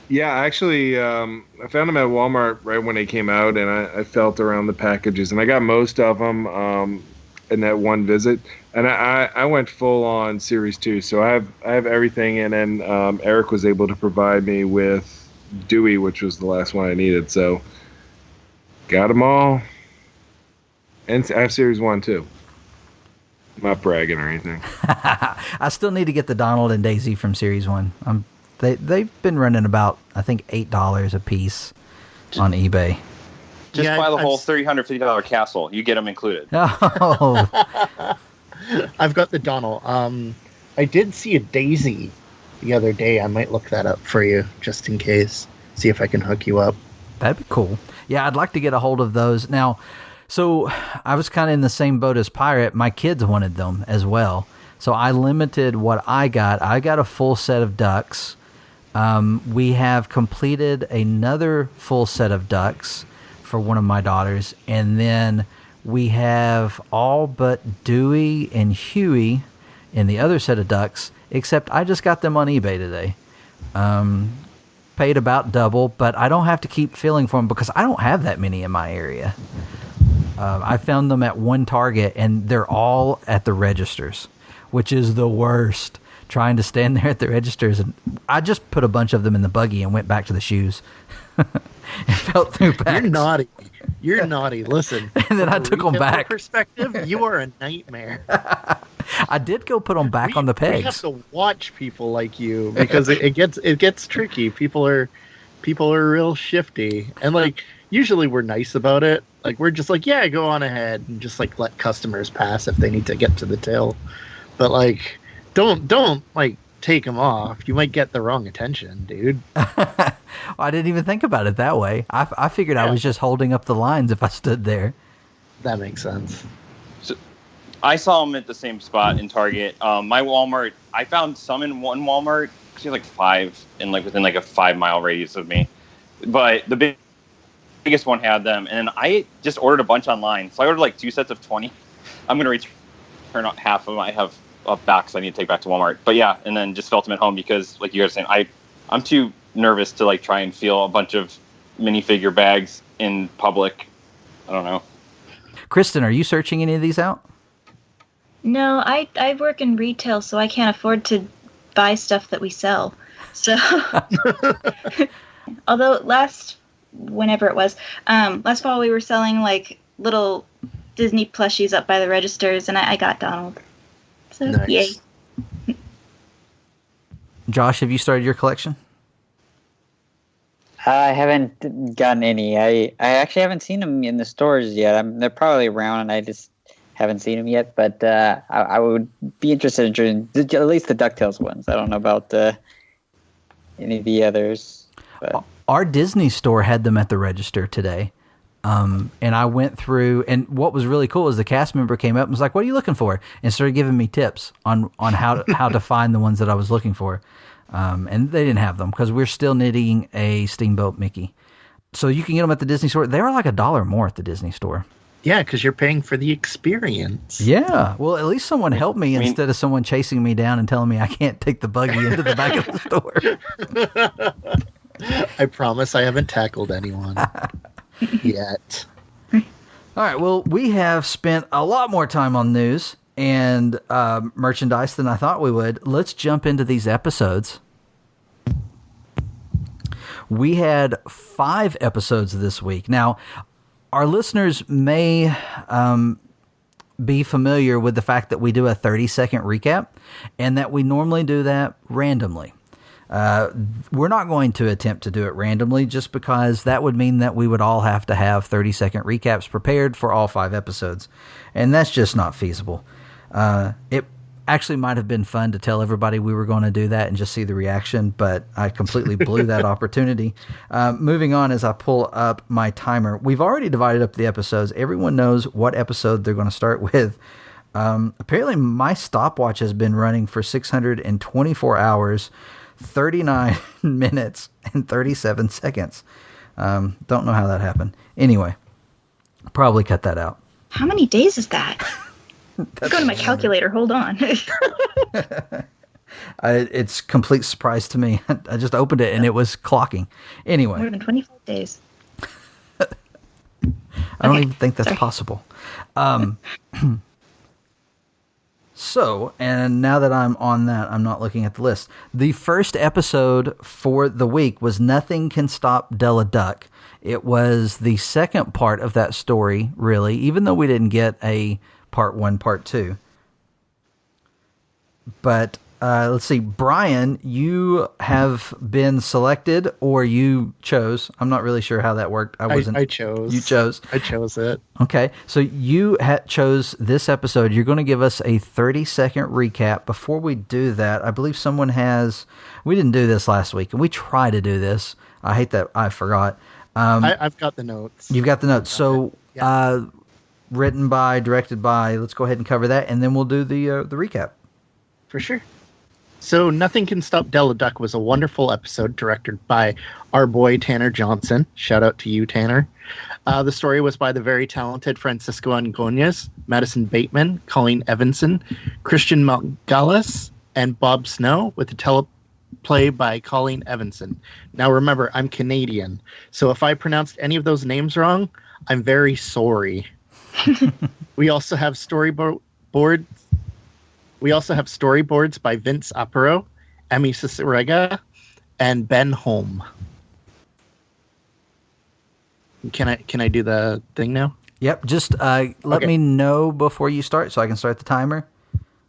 Yeah, actually, I found them at Walmart right when they came out, and I felt around the packages, and I got most of them in that one visit. And I went full on Series 2, so I have everything, and then Eric was able to provide me with Dewey, which was the last one I needed, so got them all. And I have Series 1 too. I'm not bragging or anything. I still need to get the Donald and Daisy from Series 1. They've been running about, I think, $8 a piece on eBay. Just buy the whole $350 castle. You get them included. Oh. I've got the Donald. I did see a Daisy the other day. I might look that up for you just in case. See if I can hook you up. That'd be cool. Yeah, I'd like to get a hold of those. Now, so I was kind of in the same boat as Pirate. My kids wanted them as well. So I limited what I got. I got a full set of ducks. We have completed another full set of ducks for one of my daughters. And then we have all but Dewey and Huey in the other set of ducks, except I just got them on eBay today. Paid about double, but I don't have to keep feeling for them because I don't have that many in my area. I found them at one Target, and they're all at the registers, which is the worst. Trying to stand there at the registers, and I just put a bunch of them in the buggy and went back to the shoes. And felt through packs. You're naughty. You're naughty. Listen. And then I took them back. Perspective, you are a nightmare. I did go put them back on the pegs. We have to watch people like you because it gets tricky. People are real shifty, and like usually we're nice about it. Like we're just like, yeah, go on ahead and just like let customers pass if they need to get to the till. But like, don't like take them off. You might get the wrong attention, dude. I didn't even think about it that way. I figured I was just holding up the lines if I stood there. That makes sense. So, I saw them at the same spot in Target. My Walmart, I found some in one Walmart. Actually, like 5 in within a 5-mile radius of me. But the biggest one had them, and then I just ordered a bunch online. So I ordered 2 sets of 20. I'm gonna return half of them. I have a box I need to take back to Walmart. But yeah, and then just felt them at home because, like you guys were saying, I'm too nervous to try and feel a bunch of minifigure bags in public. I don't know. Kristen, are you searching any of these out? No, I work in retail, so I can't afford to buy stuff that we sell. So, although whenever it was, last fall we were selling little Disney plushies up by the registers, and I got Donald. So Nice. Yay. Josh, have you started your collection? I haven't gotten any. I actually haven't seen them in the stores yet. They're probably around, and I just haven't seen them yet. But I would be interested in at least the DuckTales ones. I don't know about any of the others. But. Our Disney store had them at the register today. And I went through, and what was really cool is the cast member came up and was like, "What are you looking for?" and started giving me tips on how to find the ones that I was looking for. And they didn't have them because we're still knitting a Steamboat Mickey. So you can get them at the Disney store. They were like $1 more at the Disney store. Yeah, because you're paying for the experience. Yeah. Well, at least someone helped me instead of someone chasing me down and telling me I can't take the buggy into the back of the store. I promise I haven't tackled anyone yet. All right. Well, we have spent a lot more time on news and merchandise than I thought we would. Let's jump into these episodes. We had 5 episodes this week. Now, our listeners may be familiar with the fact that we do a 30-second recap and that we normally do that randomly. We're not going to attempt to do it randomly just because that would mean that we would all have to have 30-second recaps prepared for all 5 episodes, and that's just not feasible. It actually might have been fun to tell everybody we were going to do that and just see the reaction, but I completely blew that opportunity. Moving on, as I pull up my timer, we've already divided up the episodes. Everyone knows what episode they're going to start with. Apparently my stopwatch has been running for 624 hours, 39 minutes, and 37 seconds. Don't know how that happened. Anyway, probably cut that out. How many days is that? Let's go to my calculator. Hold on. It's complete surprise to me. I just opened it and it was clocking. Anyway. More than 25 days. I don't even think that's possible. So, and now that I'm on that, I'm not looking at the list. The first episode for the week was Nothing Can Stop Della Duck. It was the second part of that story, really, even though we didn't get a part 1, part 2. But let's see, Brian, you have been selected, or you chose. I'm not really sure how that worked. I chose. You chose. I chose it. Okay, so you chose this episode. You're going to give us a 30-second recap. Before we do that, I believe someone has. We didn't do this last week, and we try to do this. I hate that I forgot. I've got the notes. You've got the notes. So. Yeah. Written by, directed by, let's go ahead and cover that, and then we'll do the recap. For sure. So Nothing Can Stop Della Duck was a wonderful episode directed by our boy Tanner Johnson. Shout out to you, Tanner. The story was by the very talented Francisco Angoñez, Madison Bateman, Colleen Evanson, Christian Malgalas, and Bob Snow, with the teleplay by Colleen Evanson. Now remember, I'm Canadian, so if I pronounced any of those names wrong, I'm very sorry. We also have storyboards by Vince Aparo, Emmy Cicerega, and Ben Holm. Can I do the thing now? Yep. Just let me know before you start so I can start the timer.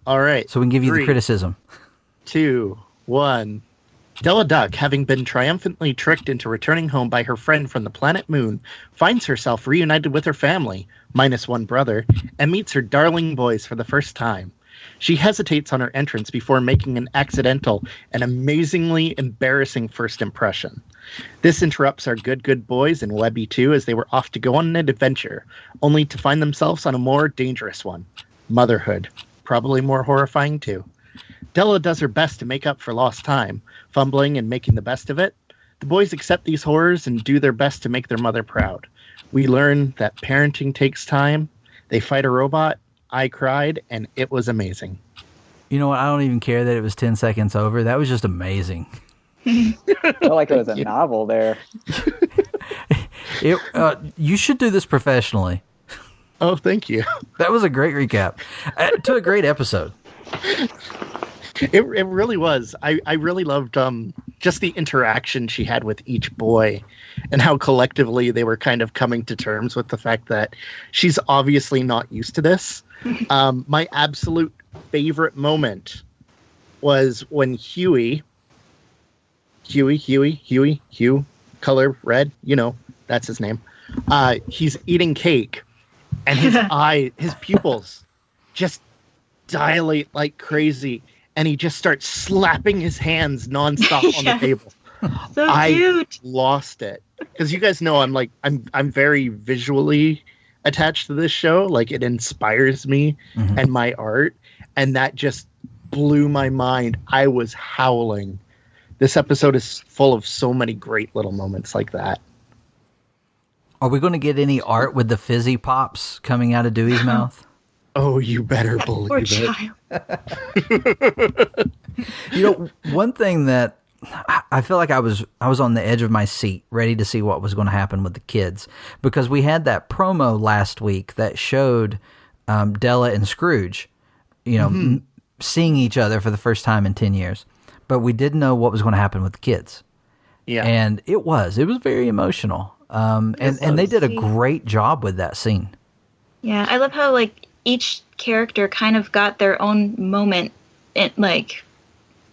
All right. So we can give you 3, the criticism. 2, 1. Della Duck, having been triumphantly tricked into returning home by her friend from the planet Moon, finds herself reunited with her family, minus one brother, and meets her darling boys for the first time. She hesitates on her entrance before making an accidental and amazingly embarrassing first impression. This interrupts our good boys and Webby too, as they were off to go on an adventure, only to find themselves on a more dangerous one. Motherhood. Probably more horrifying too. Della does her best to make up for lost time, fumbling and making the best of it. The boys accept these horrors and do their best to make their mother proud. We learn that parenting takes time. They fight a robot. I cried, and it was amazing. You know what? I don't even care that it was 10 seconds over. That was just amazing. I felt like it was a novel there. You should do this professionally. Oh, thank you. That was a great recap to a great episode. It really was. I really loved just the interaction she had with each boy and how collectively they were kind of coming to terms with the fact that she's obviously not used to this. My absolute favorite moment was when Huey, color red, that's his name. He's eating cake and his pupils just dilate like crazy. And he just starts slapping his hands nonstop on the table. So I cute. lost it because you guys know I'm very visually attached to this show. Like it inspires me and my art, and that just blew my mind. I was howling. This episode is full of so many great little moments like that. Are we going to get any art with the fizzy pops coming out of Dewey's mouth? Oh, you better believe Poor it. child. One thing that I feel like I was on the edge of my seat, ready to see what was going to happen with the kids, because we had that promo last week that showed Della and Scrooge, seeing each other for the first time in 10 years, but we didn't know what was going to happen with the kids. Yeah, and it was very emotional, and they did a great job with that scene. Yeah, I love how each character kind of got their own moment in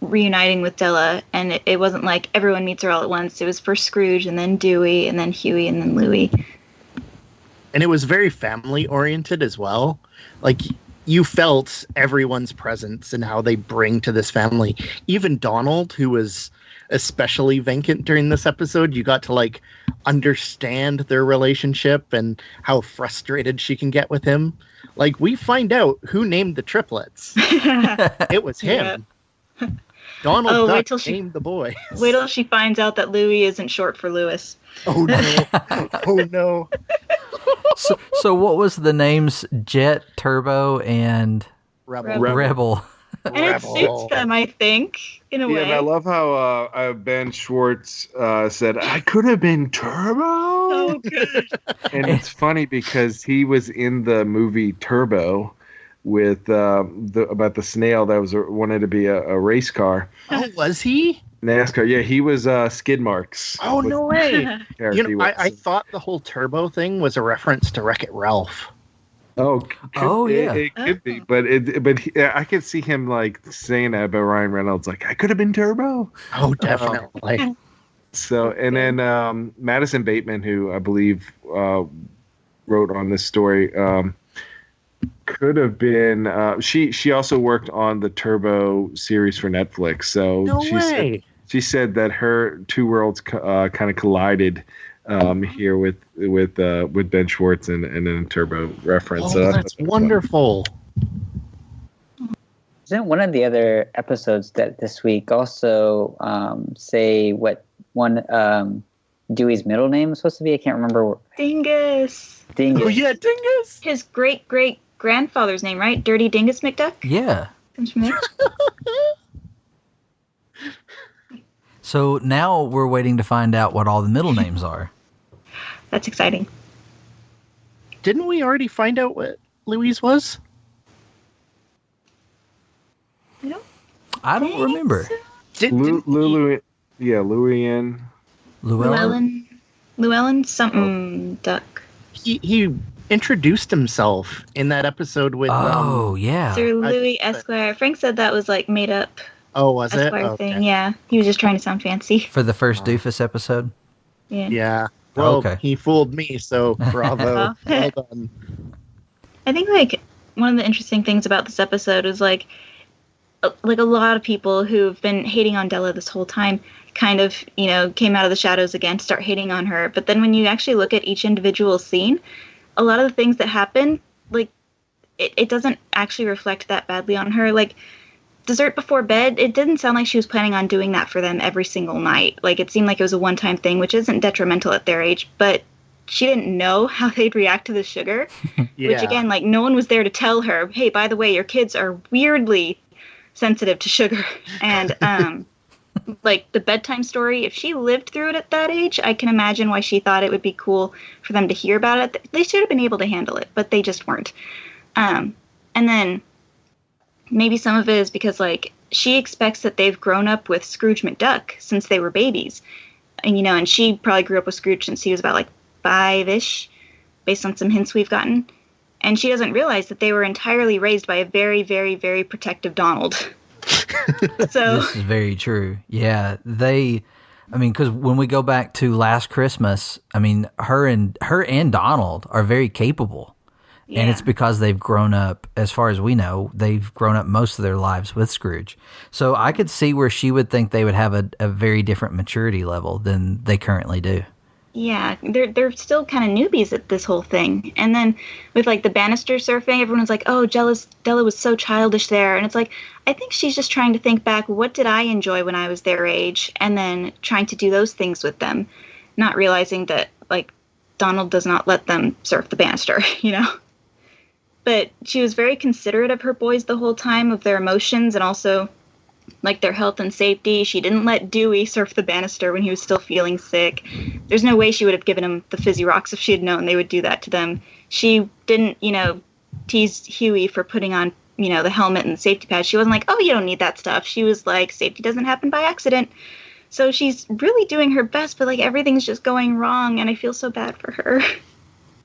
reuniting with Della, and it wasn't like everyone meets her all at once. It was first Scrooge and then Dewey and then Huey and then Louie. And it was very family oriented as well. Like you felt everyone's presence and how they bring to this family. Even Donald, who was especially vacant during this episode, you got to understand their relationship and how frustrated she can get with him. We find out who named the triplets. It was him. Yeah. Donald Duck named the boy. Wait till she finds out that Louie isn't short for Lewis. Oh no! Oh no! So what was the names? Jet, Turbo, and Rebel. And it suits them, I think, in a way. And I love how Ben Schwartz said, "I could have been Turbo." Oh, good. And it's funny because he was in the movie Turbo with about the snail that wanted to be a race car. Oh, was he? NASCAR. Yeah, he was Skid Marks. Oh, no way. I thought the whole Turbo thing was a reference to Wreck-It Ralph. Yeah. It could be, but I could see him saying that about Ryan Reynolds. I could have been Turbo. Oh, definitely. So, and then Madison Bateman, who I believe wrote on this story, could have been. She also worked on the Turbo series for Netflix. So she said that her two worlds kind of collided. Here with Ben Schwartz and then Turbo reference. Oh, that's wonderful. Isn't one of the other episodes that this week also say what one Dewey's middle name was supposed to be? I can't remember. Dingus. Oh yeah, Dingus. His great grandfather's name, right? Dirty Dingus McDuck. Yeah. Comes from there. So now we're waiting to find out what all the middle names are. That's exciting. Didn't we already find out what Louise was? I don't remember. Llewellyn. Llewellyn something Duck. He introduced himself in that episode with yeah, Sir Louis Esquire. Frank said that was made up. Oh, was it? Esquire thing. Yeah, he was just trying to sound fancy for the first Doofus episode. Yeah. Well, he fooled me, so bravo. Well done. I think one of the interesting things about this episode is like a lot of people who've been hating on Della this whole time kind of, came out of the shadows again to start hating on her. But then when you actually look at each individual scene, a lot of the things that happen, like, it doesn't actually reflect that badly on her. Like, dessert before bed, it didn't sound like she was planning on doing that for them every single night. Like, it seemed like it was a one-time thing, which isn't detrimental at their age, but she didn't know how they'd react to the sugar. Yeah. Which, again, like, no one was there to tell her, hey, by the way, your kids are weirdly sensitive to sugar. And, like, the bedtime story, if she lived through it at that age, I can imagine why she thought it would be cool for them to hear about it. They should have been able to handle it, but they just weren't. And then maybe some of it is because, like, she expects that they've grown up with Scrooge McDuck since they were babies. And, and she probably grew up with Scrooge since he was about, like, 5-ish, based on some hints we've gotten. And she doesn't realize that they were entirely raised by a very, very, very protective Donald. So this is very true. Yeah, because when we go back to Last Christmas, her and Donald are very capable. Yeah. And it's because they've grown up, as far as we know, they've grown up most of their lives with Scrooge. So I could see where she would think they would have a very different maturity level than they currently do. Yeah, they're still kind of newbies at this whole thing. And then with, like, the banister surfing, everyone's like, oh, Della was so childish there. And it's like, I think she's just trying to think back, what did I enjoy when I was their age? And then trying to do those things with them, not realizing that, like, Donald does not let them surf the banister, But she was very considerate of her boys the whole time, of their emotions and also, like, their health and safety. She didn't let Dewey surf the banister when he was still feeling sick. There's no way she would have given him the fizzy rocks if she had known they would do that to them. She didn't, tease Huey for putting on, the helmet and the safety pad. She wasn't like, oh, you don't need that stuff. She was like, safety doesn't happen by accident. So she's really doing her best, but, like, everything's just going wrong, and I feel so bad for her.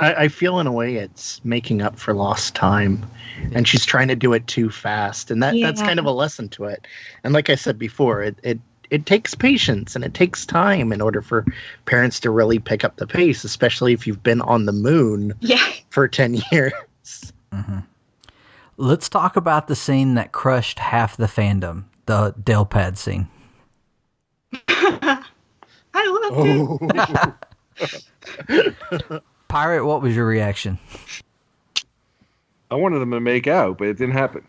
I feel in a way it's making up for lost time, and she's trying to do it too fast, and that's kind of a lesson to it. And like I said before, it takes patience and it takes time in order for parents to really pick up the pace, especially if you've been on the moon for 10 years. Mm-hmm. Let's talk about the scene that crushed half the fandom, the Delpad scene. I loved it. Pirate, what was your reaction? I wanted them to make out, but it didn't happen.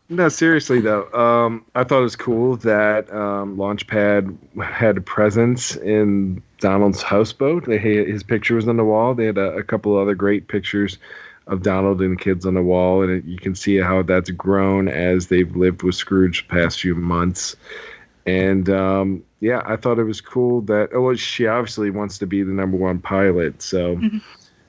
No, seriously though, I thought it was cool that Launchpad had a presence in Donald's houseboat. His picture was on the wall. They had a couple other great pictures of Donald and the kids on the wall, and you can see how that's grown as they've lived with Scrooge the past few months. And I thought it was cool that she obviously wants to be the number one pilot. So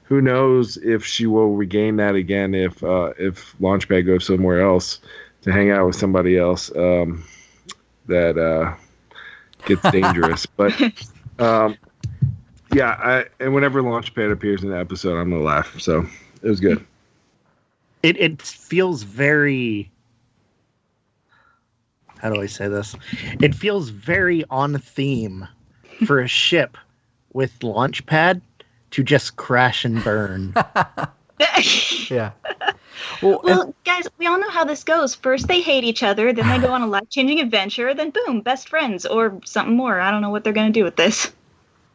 who knows if she will regain that again if Launchpad goes somewhere else to hang out with somebody else that gets dangerous. But and whenever Launchpad appears in the episode, I'm gonna laugh. So it was good. It feels very. How do I say this? It feels very on theme for a ship with Launchpad to just crash and burn. Yeah. Well, guys, we all know how this goes. First they hate each other, then they go on a life-changing adventure, then boom, best friends or something more. I don't know what they're going to do with this.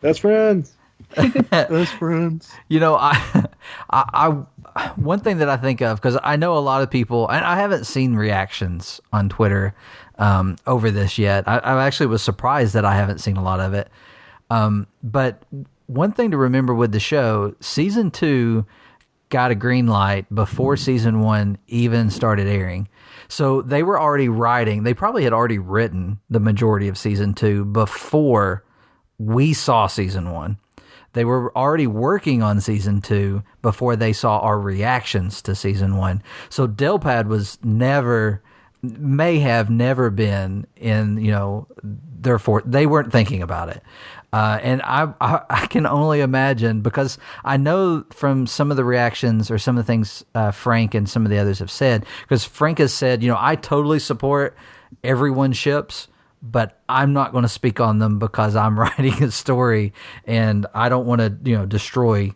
Best friends. Best friends. I one thing that I think of, because I know a lot of people, and I haven't seen reactions on Twitter over this yet. I actually was surprised that I haven't seen a lot of it. But one thing to remember with the show, season 2 got a green light before season 1 even started airing. So they were already writing. They probably had already written the majority of season 2 before we saw season 1. They were already working on season 2 before they saw our reactions to season 1. So Delpad may have never been in, therefore they weren't thinking about it. And I can only imagine, because I know from some of the reactions or some of the things Frank and some of the others have said, because Frank has said, I totally support everyone's ships, but I'm not going to speak on them because I'm writing a story and I don't want to, destroy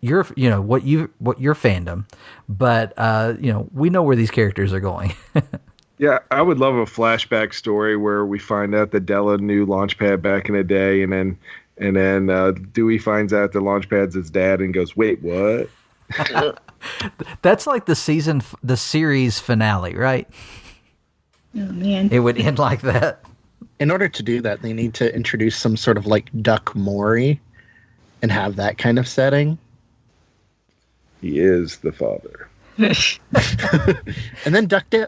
your fandom, but we know where these characters are going. Yeah, I would love a flashback story where we find out that Della knew Launchpad back in the day, and then Dewey finds out that Launchpad's his dad and goes, "Wait, what?" That's like the series finale, right? Oh man, it would end like that. In order to do that, they need to introduce some sort of like Duck Maury and have that kind of setting. He is the father. And then Ducktail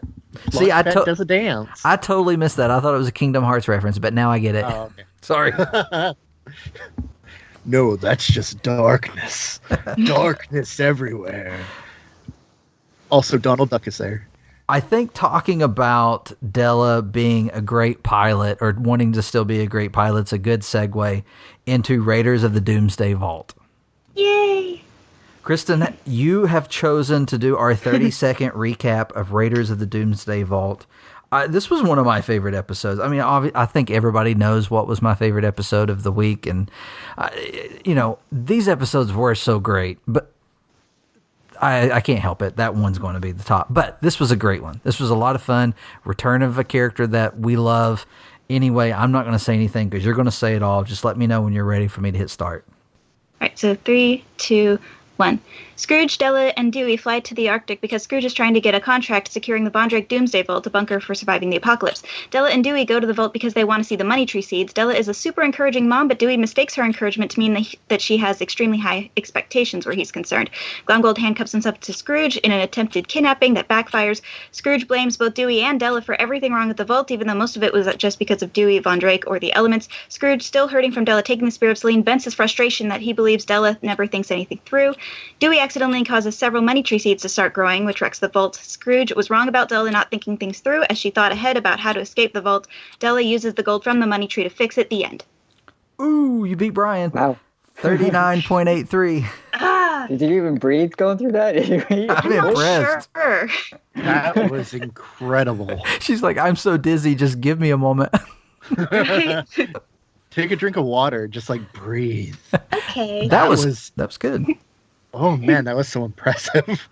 does a dance. I totally missed that. I thought it was a Kingdom Hearts reference, but now I get it. Oh, okay. Sorry. No, that's just darkness. Darkness everywhere. Also, Donald Duck is there. I think talking about Della being a great pilot or wanting to still be a great pilot is a good segue into Raiders of the Doomsday Vault. Yay! Kristen, you have chosen to do our 30-second recap of Raiders of the Doomsday Vault. This was one of my favorite episodes. I mean, I think everybody knows what was my favorite episode of the week. And, these episodes were so great. But I can't help it. That one's going to be the top. But this was a great one. This was a lot of fun. Return of a character that we love. Anyway, I'm not going to say anything because you're going to say it all. Just let me know when you're ready for me to hit start. All right, so 3, 2, 1. Scrooge, Della, and Dewey fly to the Arctic because Scrooge is trying to get a contract securing the Bondrake Doomsday Vault, a bunker for surviving the apocalypse. Della and Dewey go to the vault because they want to see the money tree seeds. Della is a super encouraging mom, but Dewey mistakes her encouragement to mean that she has extremely high expectations where he's concerned. Glomgold handcuffs himself to Scrooge in an attempted kidnapping that backfires. Scrooge blames both Dewey and Della for everything wrong with the vault, even though most of it was just because of Dewey, Bondrake, or the elements. Scrooge, still hurting from Della taking the spear of Selene, vents his frustration that he believes Della never thinks anything through. Dewey accidentally causes several money tree seeds to start growing, which wrecks the vault. Scrooge was wrong about Della not thinking things through, as she thought ahead about how to escape the vault. Della uses the gold from the money tree to fix it. The end. Ooh, you beat Brian. Wow. 39.83. Did you even breathe going through that? I'm impressed. Sure. That was incredible. She's like, I'm so dizzy. Just give me a moment. Take a drink of water. Just like breathe. Okay. That was good. Oh man, that was so impressive.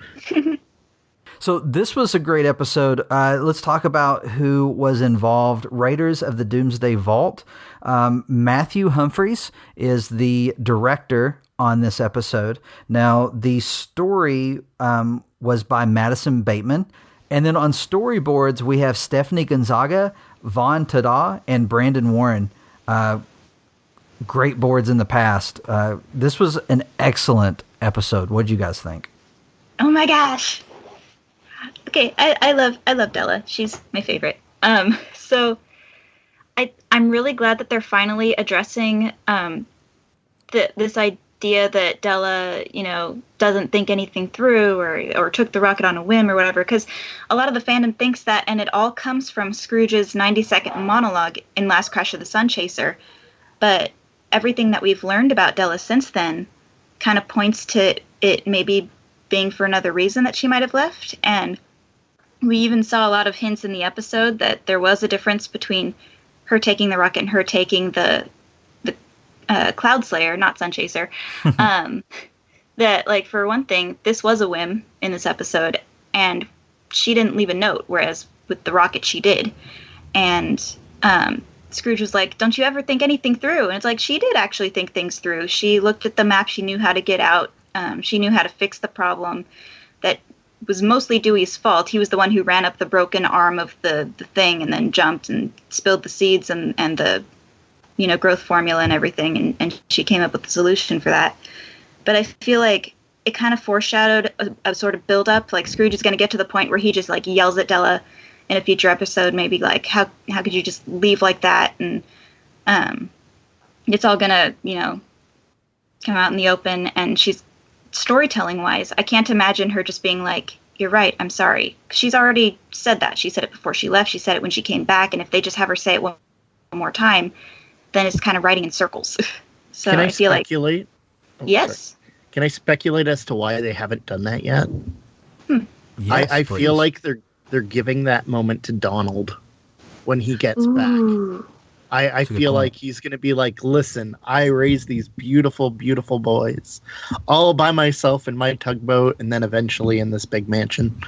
So this was a great episode. Let's talk about who was involved. Raiders of the Doomsday Vault. Matthew Humphreys is the director on this episode. Now, the story was by Madison Bateman. And then on storyboards, we have Stephanie Gonzaga, Vaughn Tada, and Brandon Warren. Great boards in the past. This was an excellent episode. What did you guys think? Oh my gosh. Okay, I love Della. She's my favorite. So I'm really glad that they're finally addressing this idea that Della, doesn't think anything through or took the rocket on a whim or whatever, because a lot of the fandom thinks that, and it all comes from Scrooge's 90-second monologue in Last Crash of the Sun Chaser. But everything that we've learned about Della since then kind of points to it maybe being for another reason that she might have left. And we even saw a lot of hints in the episode that there was a difference between her taking the rocket and her taking the Cloud Slayer, not Sun Chaser. That, like, for one thing, this was a whim in this episode, and she didn't leave a note, whereas with the rocket she did. And Scrooge was like, don't you ever think anything through? And it's like, she did actually think things through. She looked at the map. She knew how to get out. She knew how to fix the problem. That was mostly Dewey's fault. He was the one who ran up the broken arm of the thing and then jumped and spilled the seeds and the growth formula and everything. And she came up with the solution for that. But I feel like it kind of foreshadowed a sort of build-up. Like, Scrooge is going to get to the point where he just, like, yells at Della in a future episode, maybe like, how could you just leave like that? And it's all gonna, come out in the open. And she's, storytelling wise, I can't imagine her just being like, you're right, I'm sorry. She's already said that. She said it before she left. She said it when she came back. And if they just have her say it one more time, then it's kind of writing in circles. So Can I feel speculate? like, yes. Sorry. Can I speculate as to why they haven't done that yet? Yes, I please. feel like they're giving that moment to Donald when he gets back. I feel like he's going to be like, listen, I raised these beautiful, beautiful boys all by myself in my tugboat and then eventually in this big mansion.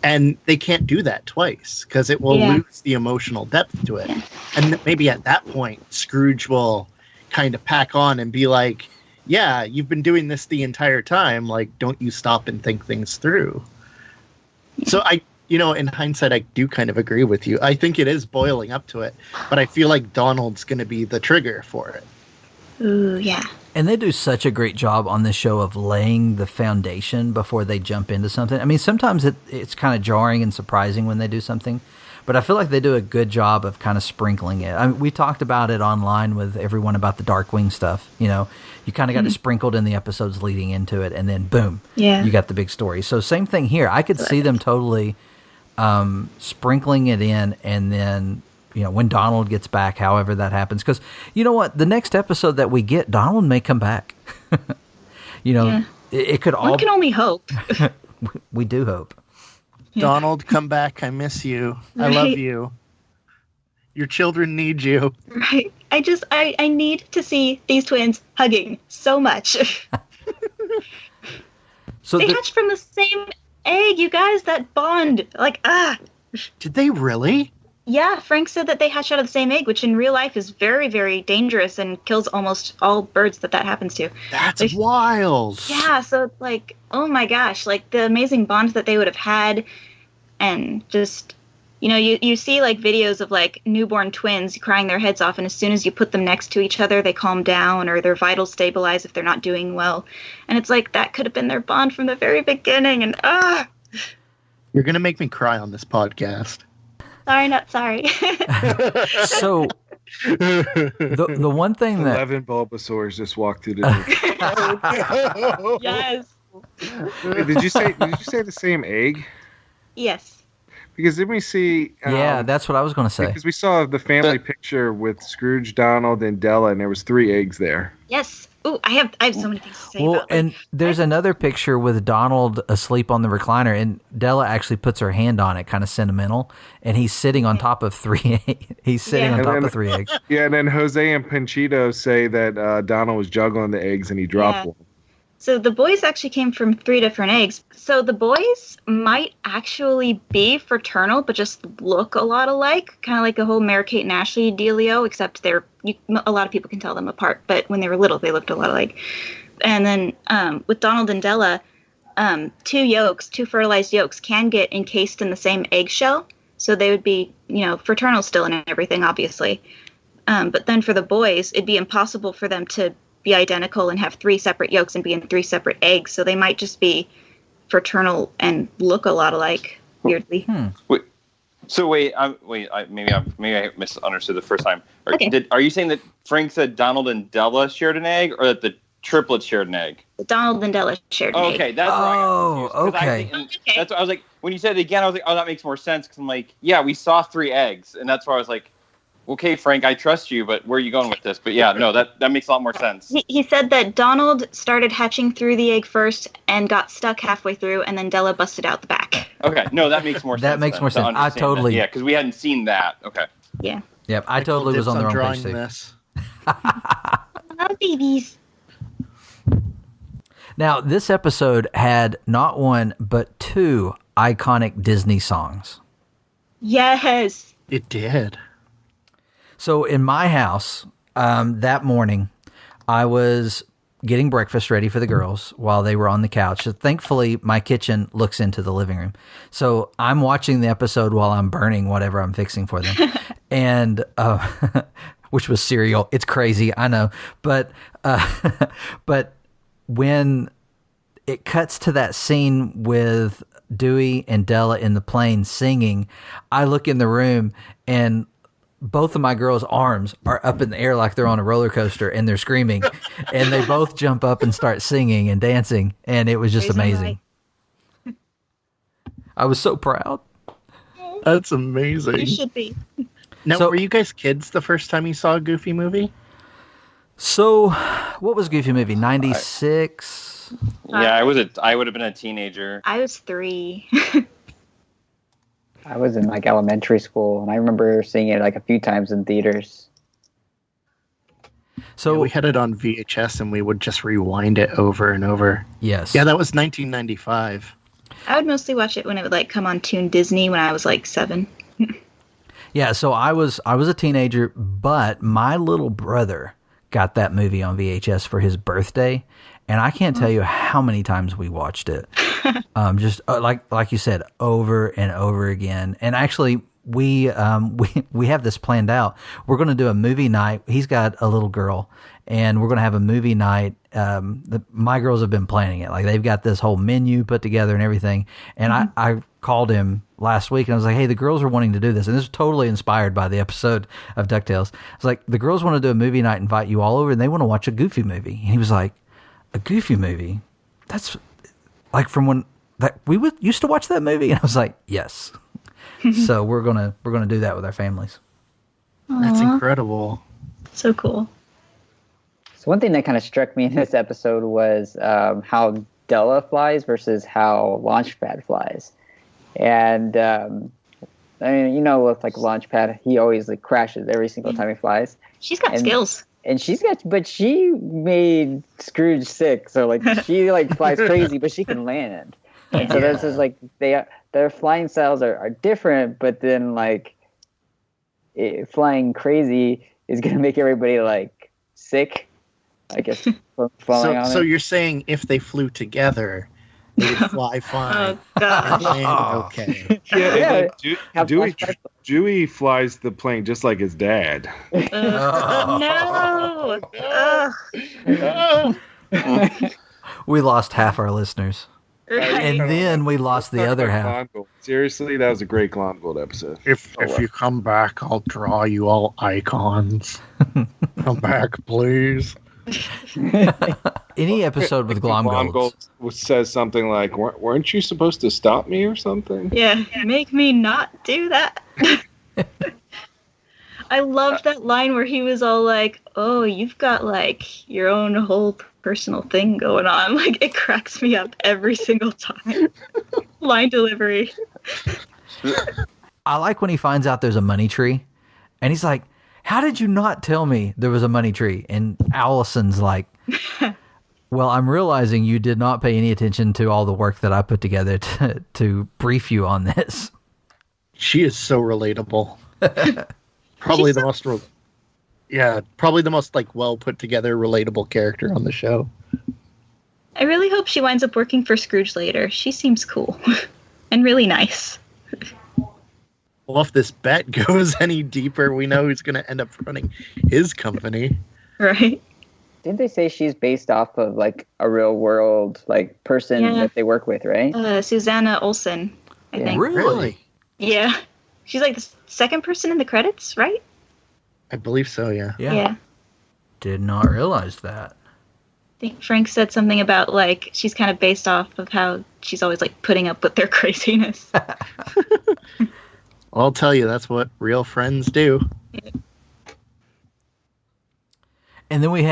And they can't do that twice because it will lose the emotional depth to it. Yeah. And maybe at that point, Scrooge will kind of pack on and be like, yeah, you've been doing this the entire time. Like, don't you stop and think things through. Yeah. So in hindsight, I do kind of agree with you. I think it is boiling up to it, but I feel like Donald's going to be the trigger for it. Ooh, yeah. And they do such a great job on this show of laying the foundation before they jump into something. I mean, sometimes it's kind of jarring and surprising when they do something, but I feel like they do a good job of kind of sprinkling it. I mean, we talked about it online with everyone about the Darkwing stuff. You kind of got it sprinkled in the episodes leading into it, and then boom, you got the big story. So same thing here. I could see them totally sprinkling it in, and then when Donald gets back, however that happens, because you know what, the next episode that we get, Donald may come back. It could all. One can only hope. We do hope. Yeah. Donald, come back! I miss you. Right. I love you. Your children need you. Right. I need to see these twins hugging so much. So they hatched from the same egg, you guys. That bond, Did they really? Yeah, Frank said that they hatched out of the same egg, which in real life is very, very dangerous and kills almost all birds that happens to. That's wild. Yeah, so it's like, oh my gosh, like the amazing bonds that they would have had, and just, you see like videos of like newborn twins crying their heads off, and as soon as you put them next to each other, they calm down or their vitals stabilize if they're not doing well. And it's like that could have been their bond from the very beginning, and You're going to make me cry on this podcast. Sorry, not sorry. So, the one thing 11 Bulbasaurs just walked through the door. Yes. Wait, did you say the same egg? Yes. Because didn't we see? Yeah, that's what I was going to say. Because we saw the family picture with Scrooge, Donald, and Della, and there was 3 eggs there. Yes. Oh, I have so many things to say about and there's another picture with Donald asleep on the recliner, and Della actually puts her hand on it, kind of sentimental, and he's sitting on top of 3 eggs. He's sitting on top of 3 eggs. Yeah, and then Jose and Panchito say that Donald was juggling the eggs and he dropped one. So the boys actually came from 3 different eggs. So the boys might actually be fraternal, but just look a lot alike, kind of like a whole Mary-Kate and Ashley dealio, except a lot of people can tell them apart. But when they were little, they looked a lot alike. And then with Donald and Della, 2 fertilized yolks can get encased in the same eggshell. So they would be, fraternal still and everything, obviously. But then for the boys, it'd be impossible for them to be identical and have 3 separate yolks and be in 3 separate eggs. So they might just be fraternal and look a lot alike, weirdly. Wait, maybe I misunderstood the first time. Okay. Are you saying that Frank said Donald and Della shared an egg, or that the triplets shared an egg? Donald and Della shared an egg. Okay, that's where I got confused. Okay. That's what I was like, when you said it again, I was like, oh, that makes more sense. Because I'm like, yeah, we saw 3 eggs. And that's why I was like, okay, Frank, I trust you, but where are you going with this? But yeah, no, that makes a lot more sense. He said that Donald started hatching through the egg first and got stuck halfway through, and then Della busted out the back. Okay, no, that makes more sense. That makes more sense. I totally... Yeah, because we hadn't seen that. Okay. Yeah. Yep, I totally was on the wrong page, too. This. Oh, babies. Now, this episode had not 1, but 2 iconic Disney songs. Yes. It did. So in my house, that morning, I was getting breakfast ready for the girls while they were on the couch. So thankfully, my kitchen looks into the living room. So I'm watching the episode while I'm burning whatever I'm fixing for them. And which was cereal. It's crazy, I know. But when it cuts to that scene with Dewey and Della in the plane singing, I look in the room and both of my girls' arms are up in the air like they're on a roller coaster, and they're screaming, and they both jump up and start singing and dancing, and it was just amazing. I was so proud. That's amazing. You should be. Now, were you guys kids the first time you saw a Goofy movie? So, what was Goofy movie? 96? Yeah, I would have been a teenager. I was 3. I was in like elementary school, and I remember seeing it like a few times in theaters. So we had it on VHS and we would just rewind it over and over. Yes. Yeah, that was 1995. I would mostly watch it when it would like come on Toon Disney when I was like 7. Yeah, so I was a teenager, but my little brother got that movie on VHS for his birthday, and I can't tell you how many times we watched it. Just like you said, over and over again. And actually, we have this planned out. We're going to do a movie night. He's got a little girl, and we're going to have a movie night. My girls have been planning it. Like, they've got this whole menu put together and everything. And I called him last week and I was like, hey, the girls are wanting to do this. And this is totally inspired by the episode of DuckTales. It's like, the girls want to do a movie night, invite you all over, and they want to watch a Goofy movie. And he was like, a Goofy movie? That's like from when used to watch that movie? And I was like, yes. So we're gonna do that with our families. That's incredible. So cool. So one thing that kind of struck me in this episode was how Della flies versus how Launchpad flies. And I mean, you know, with like Launchpad, he always like crashes every single time he flies. She's got skills. And but she made Scrooge sick. So like she like flies crazy, but she can land. And so this is like their flying styles are different, but then like flying crazy is gonna make everybody like sick, I guess. So you're saying if they flew together, they would fly fine. Oh gosh. Okay. Yeah. Dewey flies the plane just like his dad. No. We lost half our listeners. And then we lost the other half. Seriously, that was a great Glomgold episode. If you come back, I'll draw you all icons. Come back, please. Any episode with Glomgold says something like, weren't you supposed to stop me or something? Yeah, make me not do that. I loved that line where he was all like, oh, you've got like your own whole personal thing going on. Like, it cracks me up every single time. Line delivery. I like when he finds out there's a money tree and he's like, how did you not tell me there was a money tree? And Allison's like, well, I'm realizing you did not pay any attention to all the work that I put together to brief you on this. She is so relatable. Probably the most like well put together relatable character on the show. I really hope she winds up working for Scrooge later. She seems cool and really nice. Well, if this bet goes any deeper, we know who's going to end up running his company. Right. Didn't they say she's based off of like a real world like person that they work with, right? Susanna Olsen, I think. Really? Yeah. She's like the second person in the credits, right? I believe so, yeah. Yeah. Did not realize that. I think Frank said something about like she's kind of based off of how she's always like putting up with their craziness. I'll tell you, that's what real friends do. And then we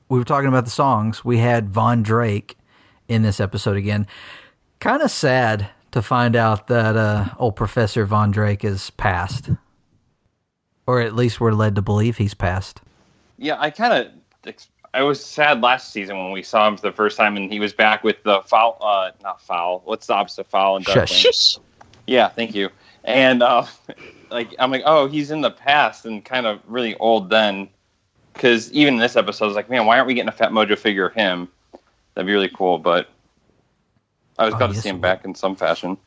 were talking about the songs. We had Von Drake in this episode again. Kind of sad to find out that old Professor Von Drake is passed. Or at least we're led to believe he's passed. Yeah, I was sad last season when we saw him for the first time and he was back with the foul, not foul. What's the opposite of foul? And Shush. Yeah, thank you. And like I'm like, oh, he's in the past and kind of really old then. Because even in this episode, I was like, man, why aren't we getting a Fat Mojo figure of him? That'd be really cool. But I was glad to see him back in some fashion.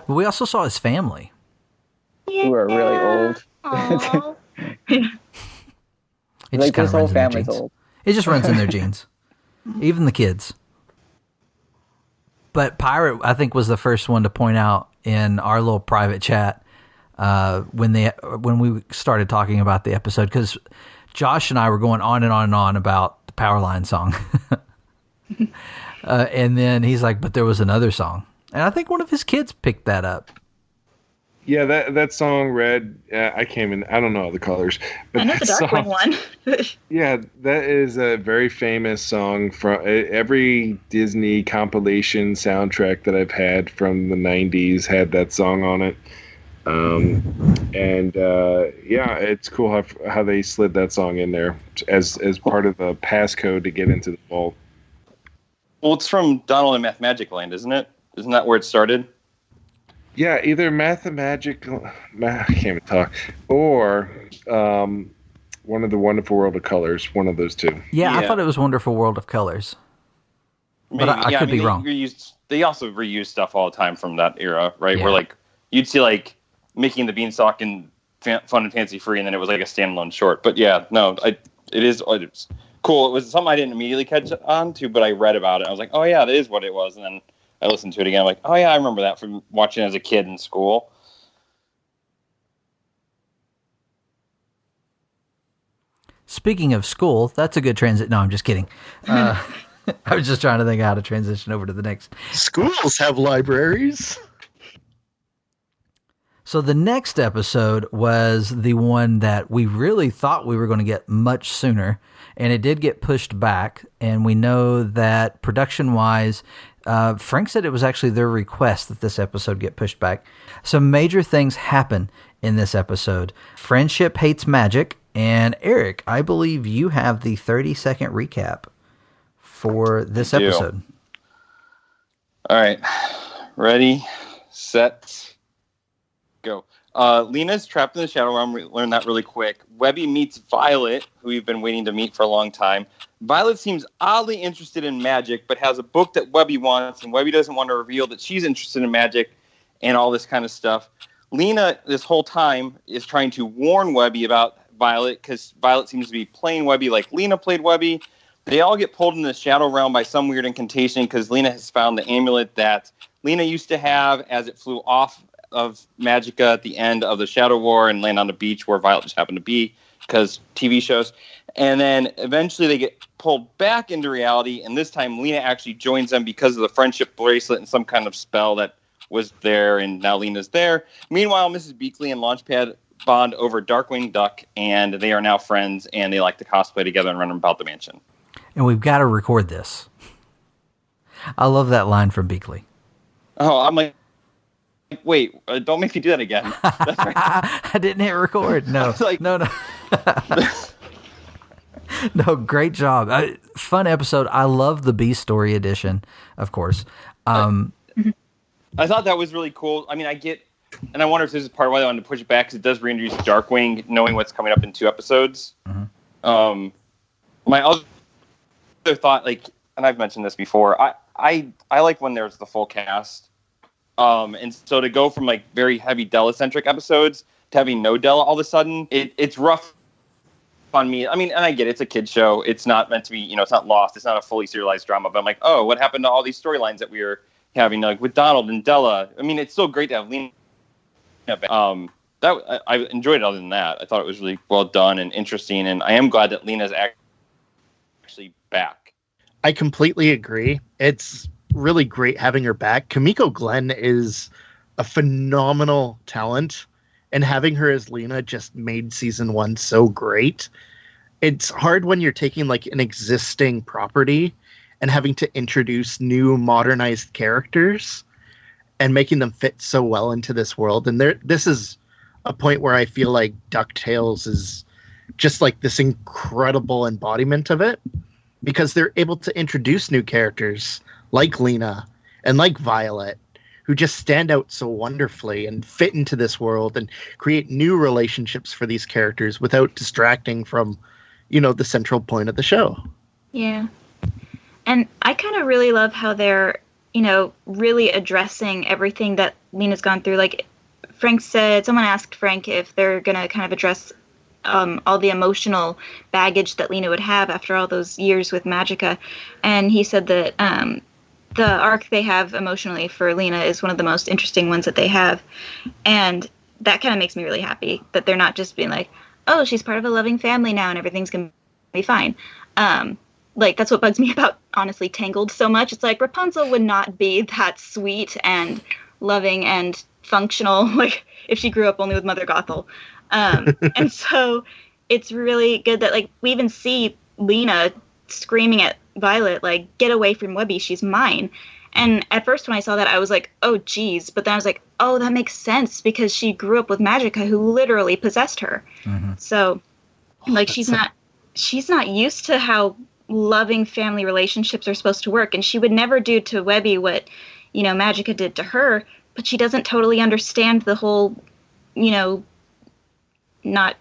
But we also saw his family. Who are really old. It like just this whole runs in their family's genes. old. It just runs in their genes. Even the kids. But Pirate, I think, was the first one to point out in our little private chat when we started talking about the episode, because Josh and I were going on and on and on about the Powerline song. And then he's like, but there was another song. And I think one of his kids picked that up. Yeah, that song read, I came in, I don't know the colors. But I know the Darkwing one. Yeah, that is a very famous song from every Disney compilation soundtrack that I've had from the 90s had that song on it. Yeah, it's cool how they slid that song in there as part of the passcode to get into the vault. Well, it's from Donald and Math Magic Land, isn't it? Isn't that where it started? Yeah, either I can't even talk, or one of the Wonderful World of Colors, one of those two. Yeah, I thought it was Wonderful World of Colors. Maybe, but I could be wrong. They also reuse stuff all the time from that era, right? Yeah. Where like you'd see like Mickey and the Beanstalk in Fun and Fancy Free, and then it was like a standalone short. But yeah, no, it's cool. It was something I didn't immediately catch on to, but I read about it. I was like, oh yeah, that is what it was. And then I listened to it again. I'm like, oh yeah, I remember that from watching it as a kid in school. Speaking of school, that's a good transit. No, I'm just kidding. I was just trying to think how to transition over to the next. Schools have libraries. So the next episode was the one that we really thought we were going to get much sooner, and it did get pushed back. And we know that production-wise, Frank said it was actually their request that this episode get pushed back. Some major things happen in this episode. Friendship hates magic, and Eric, I believe you have the 30-second recap for this episode. All right. Ready, set, go. Lena's trapped in the Shadow Realm. We learned that really quick. Webby meets Violet, who we've been waiting to meet for a long time. Violet seems oddly interested in magic, but has a book that Webby wants, and Webby doesn't want to reveal that she's interested in magic and all this kind of stuff. Lena, this whole time, is trying to warn Webby about Violet, because Violet seems to be playing Webby like Lena played Webby. They all get pulled in the Shadow Realm by some weird incantation, because Lena has found the amulet that Lena used to have as it flew off of Magica at the end of the Shadow War and land on the beach where Violet just happened to be, because TV shows. And then eventually they get pulled back into reality, and this time Lena actually joins them because of the friendship bracelet and some kind of spell that was there, and now Lena's there. Meanwhile, Mrs. Beakley and Launchpad bond over Darkwing Duck, and they are now friends, and they like to cosplay together and run about the mansion. And we've got to record this. I love that line from Beakley. Oh, I'm like, wait, don't make me do that again. That's right. I didn't hit record. No, like, no. No, great job. Fun episode. I love the B Story edition, of course. I thought that was really cool. I mean, I get, and I wonder if this is part of why they wanted to push it back, because it does reintroduce Darkwing, knowing what's coming up in 2 episodes. Mm-hmm. My other thought, like, and I've mentioned this before, I like when there's the full cast. And so to go from like very heavy Della-centric episodes to having no Della all of a sudden, it's rough on me. I mean, and I get it, it's a kid's show. It's not meant to be, it's not Lost. It's not a fully serialized drama. But I'm like, oh, what happened to all these storylines that we were having, like with Donald and Della? I mean, it's still great to have Lena. I enjoyed it. Other than that, I thought it was really well done and interesting, and I am glad that Lena's actually back. I completely agree. It's really great having her back. Kimiko Glenn is a phenomenal talent, and having her as Lena just made season 1 so great. It's hard when you're taking like an existing property and having to introduce new modernized characters and making them fit so well into this world. And this is a point where I feel like DuckTales is just like this incredible embodiment of it, because they're able to introduce new characters like Lena and like Violet, who just stand out so wonderfully and fit into this world and create new relationships for these characters without distracting from, the central point of the show. Yeah. And I kind of really love how they're, really addressing everything that Lena's gone through. Like Frank said, someone asked Frank if they're going to kind of address all the emotional baggage that Lena would have after all those years with Magica. And he said that the arc they have emotionally for Lena is one of the most interesting ones that they have. And that kind of makes me really happy that they're not just being like, oh, she's part of a loving family now and everything's going to be fine. Like, that's what bugs me about, honestly, Tangled so much. It's like Rapunzel would not be that sweet and loving and functional, like, if she grew up only with Mother Gothel. And so it's really good that, like, we even see Lena screaming at Violet, like, get away from Webby, she's mine. And at first when I saw that, I was like, oh, geez. But then I was like, oh, that makes sense because she grew up with Magica, who literally possessed her. Mm-hmm. So, like, she's not used to how loving family relationships are supposed to work. And she would never do to Webby what, Magica did to her. But she doesn't totally understand the whole, not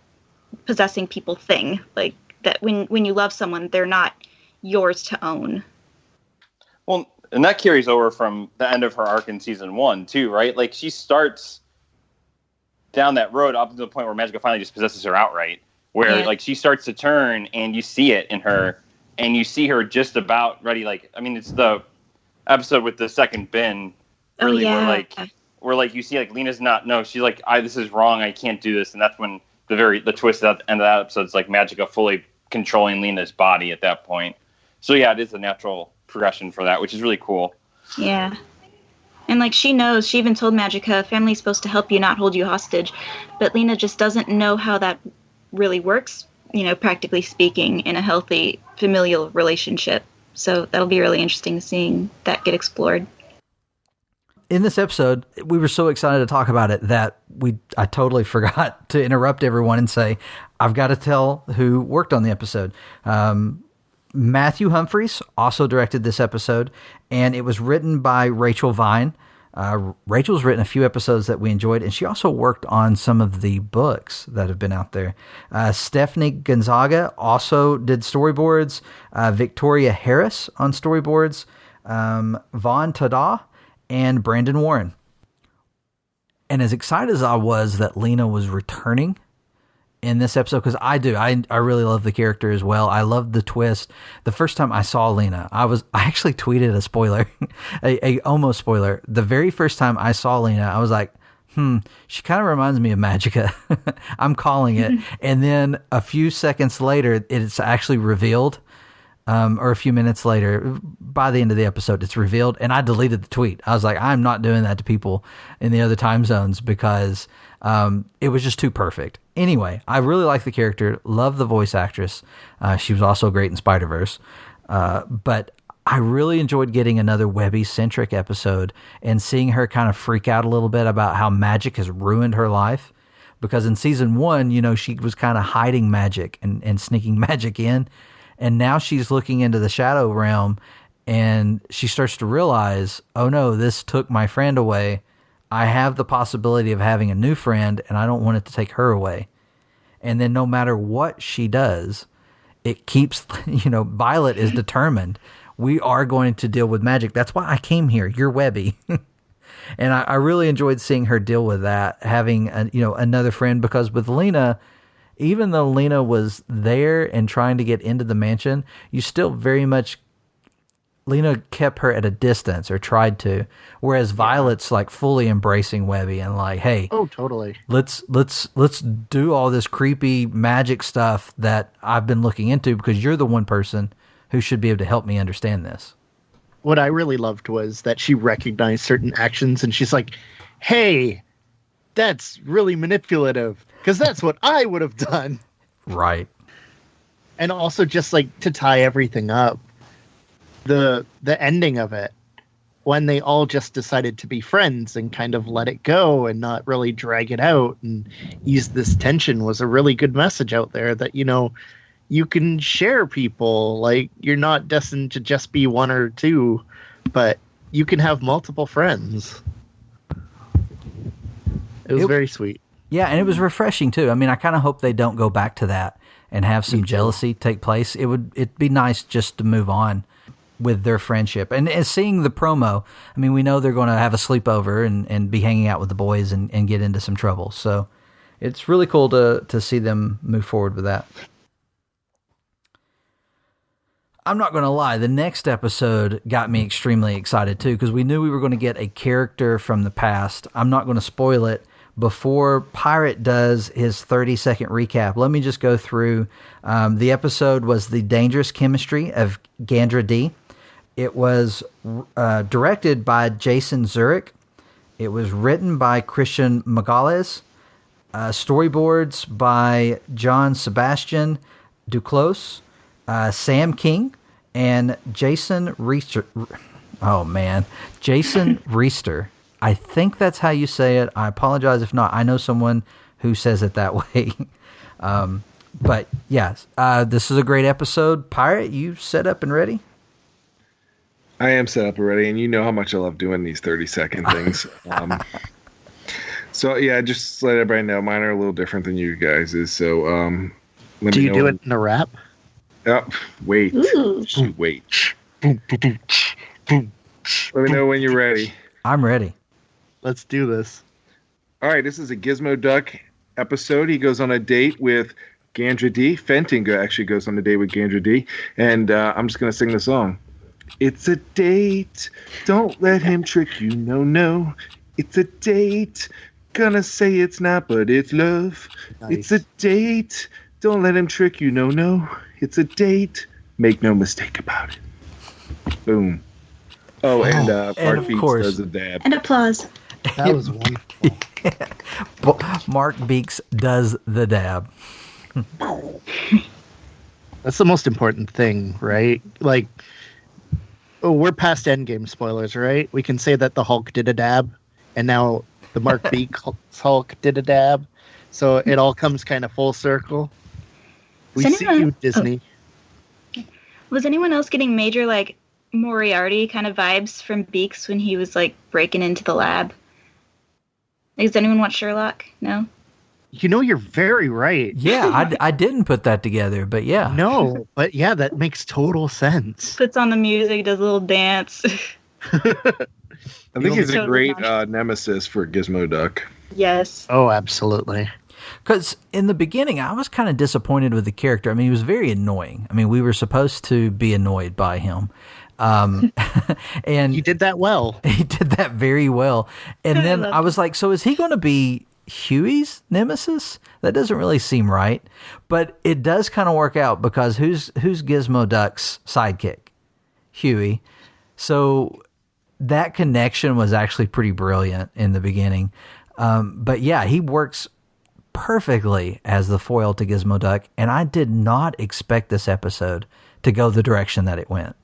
possessing people thing. Like, that when you love someone, they're not yours to own. Well, and that carries over from the end of her arc in season 1 too, right? Like, she starts down that road up to the point where Magica finally just possesses her outright, where like she starts to turn, and you see it in her, and you see her just about ready. Like, I mean, it's the episode with the second bin, really, where you see like Lena's not. No, she's like, this is wrong. I can't do this, and that's when the twist at the end of that episode is like Magica fully controlling Lena's body at that point. So yeah, it is a natural progression for that, which is really cool. Yeah. And like, she knows, she even told Magica, family's supposed to help you, not hold you hostage. But Lena just doesn't know how that really works, practically speaking, in a healthy familial relationship. So that'll be really interesting seeing that get explored. In this episode, we were so excited to talk about it that I totally forgot to interrupt everyone and say, I've got to tell who worked on the episode. Matthew Humphreys also directed this episode, and it was written by Rachel Vine. Rachel's written a few episodes that we enjoyed, and she also worked on some of the books that have been out there. Stephanie Gonzaga also did storyboards. Victoria Harris on storyboards. Vaughn Tada and Brandon Warren. And as excited as I was that Lena was returning in this episode, because I really love the character as well. I loved the twist. The first time I saw Lena, I actually tweeted a spoiler, a almost spoiler. The very first time I saw Lena, I was like, she kind of reminds me of Magica. I'm calling it. And then a few seconds later, it's actually revealed. Or a few minutes later, by the end of the episode, it's revealed, and I deleted the tweet. I was like, I'm not doing that to people in the other time zones because it was just too perfect. Anyway, I really like the character, love the voice actress. She was also great in Spider-Verse. But I really enjoyed getting another Webby-centric episode and seeing her kind of freak out a little bit about how magic has ruined her life. Because in season 1, she was kind of hiding magic and sneaking magic in. And now she's looking into the shadow realm, and she starts to realize, oh no, this took my friend away. I have the possibility of having a new friend, and I don't want it to take her away. And then no matter what she does, it keeps, Violet is determined. We are going to deal with magic. That's why I came here. You're Webby. And I really enjoyed seeing her deal with that, having another friend, because with Lena, even though Lena was there and trying to get into the mansion, you still very much, Lena kept her at a distance, or tried to, whereas Violet's like fully embracing Webby and like, hey, oh, totally. Let's do all this creepy magic stuff that I've been looking into, because you're the one person who should be able to help me understand this. What I really loved was that she recognized certain actions, and she's like, hey, that's really manipulative, because that's what I would have done. Right. And also, just like to tie everything up, the ending of it, when they all just decided to be friends and kind of let it go and not really drag it out and ease this tension, was a really good message out there that, you can share people. Like, you're not destined to just be one or two, but you can have multiple friends. It was very sweet. Yeah, and it was refreshing too. I mean, I kind of hope they don't go back to that and have some jealousy take place. It'd be nice just to move on with their friendship. And seeing the promo, I mean, we know they're going to have a sleepover and be hanging out with the boys and get into some trouble. So it's really cool to see them move forward with that. I'm not going to lie, the next episode got me extremely excited too, because we knew we were going to get a character from the past. I'm not going to spoil it. Before Pirate does his 30-second recap, let me just go through. The episode was The Dangerous Chemistry of Gandra D. It was directed by Jason Zurich. It was written by Christian Magalhaes. Storyboards by John Sebastian Duclos, Sam King, and Jason Oh, man. Jason Reister. I think that's how you say it. I apologize if not. I know someone who says it that way. But, yes, this is a great episode. Pirate, you set up and ready? I am set up already, and you know how much I love doing these 30-second things. So, yeah, just let everybody know. Mine are a little different than you guys is. So, do you do it in a rap? Wait. Wait. Let me know when you're ready. I'm ready. Let's do this. All right, this is a Gizmo Duck episode. He goes on a date with Gandra D. Fenton actually goes on a date with Gandra D. And I'm just going to sing the song. It's a date. Don't let him trick you. No, no. It's a date. Gonna say it's not, but it's love. Nice. It's a date. Don't let him trick you. No, no. It's a date. Make no mistake about it. Boom. Oh, and Mark Beeks does a dab. And applause. That was wonderful. Mark Beeks does the dab. That's the most important thing, right? Like, we're past Endgame spoilers, right? We can say that the Hulk did a dab, and now the Mark Beeks Hulk did a dab. So it all comes kind of full circle. We see you, Disney. Oh. Was anyone else getting major, like, Moriarty kind of vibes from Beeks when he was, like, breaking into the lab? Does anyone watch Sherlock? No? You know, you're very right. Yeah, I didn't put that together, but yeah. No, but yeah, that makes total sense. Puts on the music, does a little dance. I think he's a great nemesis for Gizmo Duck. Yes. Oh, absolutely. Because in the beginning, I was kind of disappointed with the character. I mean, he was very annoying. I mean, we were supposed to be annoyed by him. And he did that well. He did that very well. And then I was like, so is he going to be Huey's nemesis? That doesn't really seem right. But it does kind of work out because who's Gizmo Duck's sidekick? Huey. So that connection was actually pretty brilliant in the beginning. But yeah, he works perfectly as the foil to Gizmo Duck, and I did not expect this episode to go the direction that it went.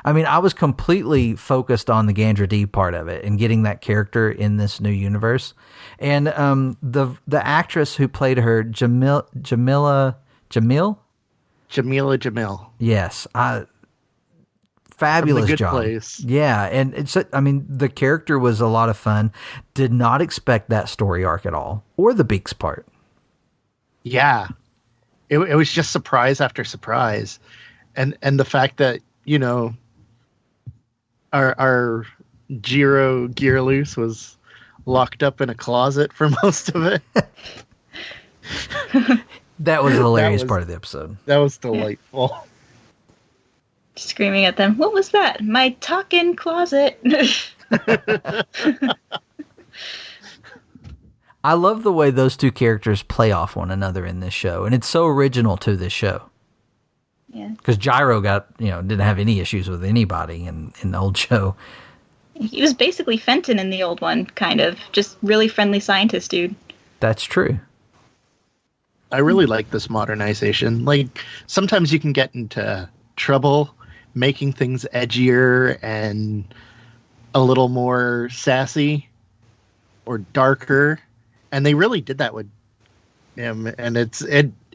I mean, I was completely focused on the Gandra D part of it and getting that character in this new universe. And the actress who played her, Jamila. Yes, fabulous job. Place. Yeah, and the character was a lot of fun. Did not expect that story arc at all, or the Beaks part. Yeah, it was just surprise after surprise, and the fact that, you know, our Jiro Gearloose was locked up in a closet for most of it. That was a hilarious part of the episode. That was delightful. Screaming at them, what was that? My talk-in closet. I love the way those two characters play off one another in this show, and it's so original to this show. Yeah. Because Gyro didn't have any issues with anybody in the old show. He was basically Fenton in the old one, kind of. Just really friendly scientist dude. That's true. I really like this modernization. Like, sometimes you can get into trouble making things edgier and a little more sassy or darker, and they really did that with him, and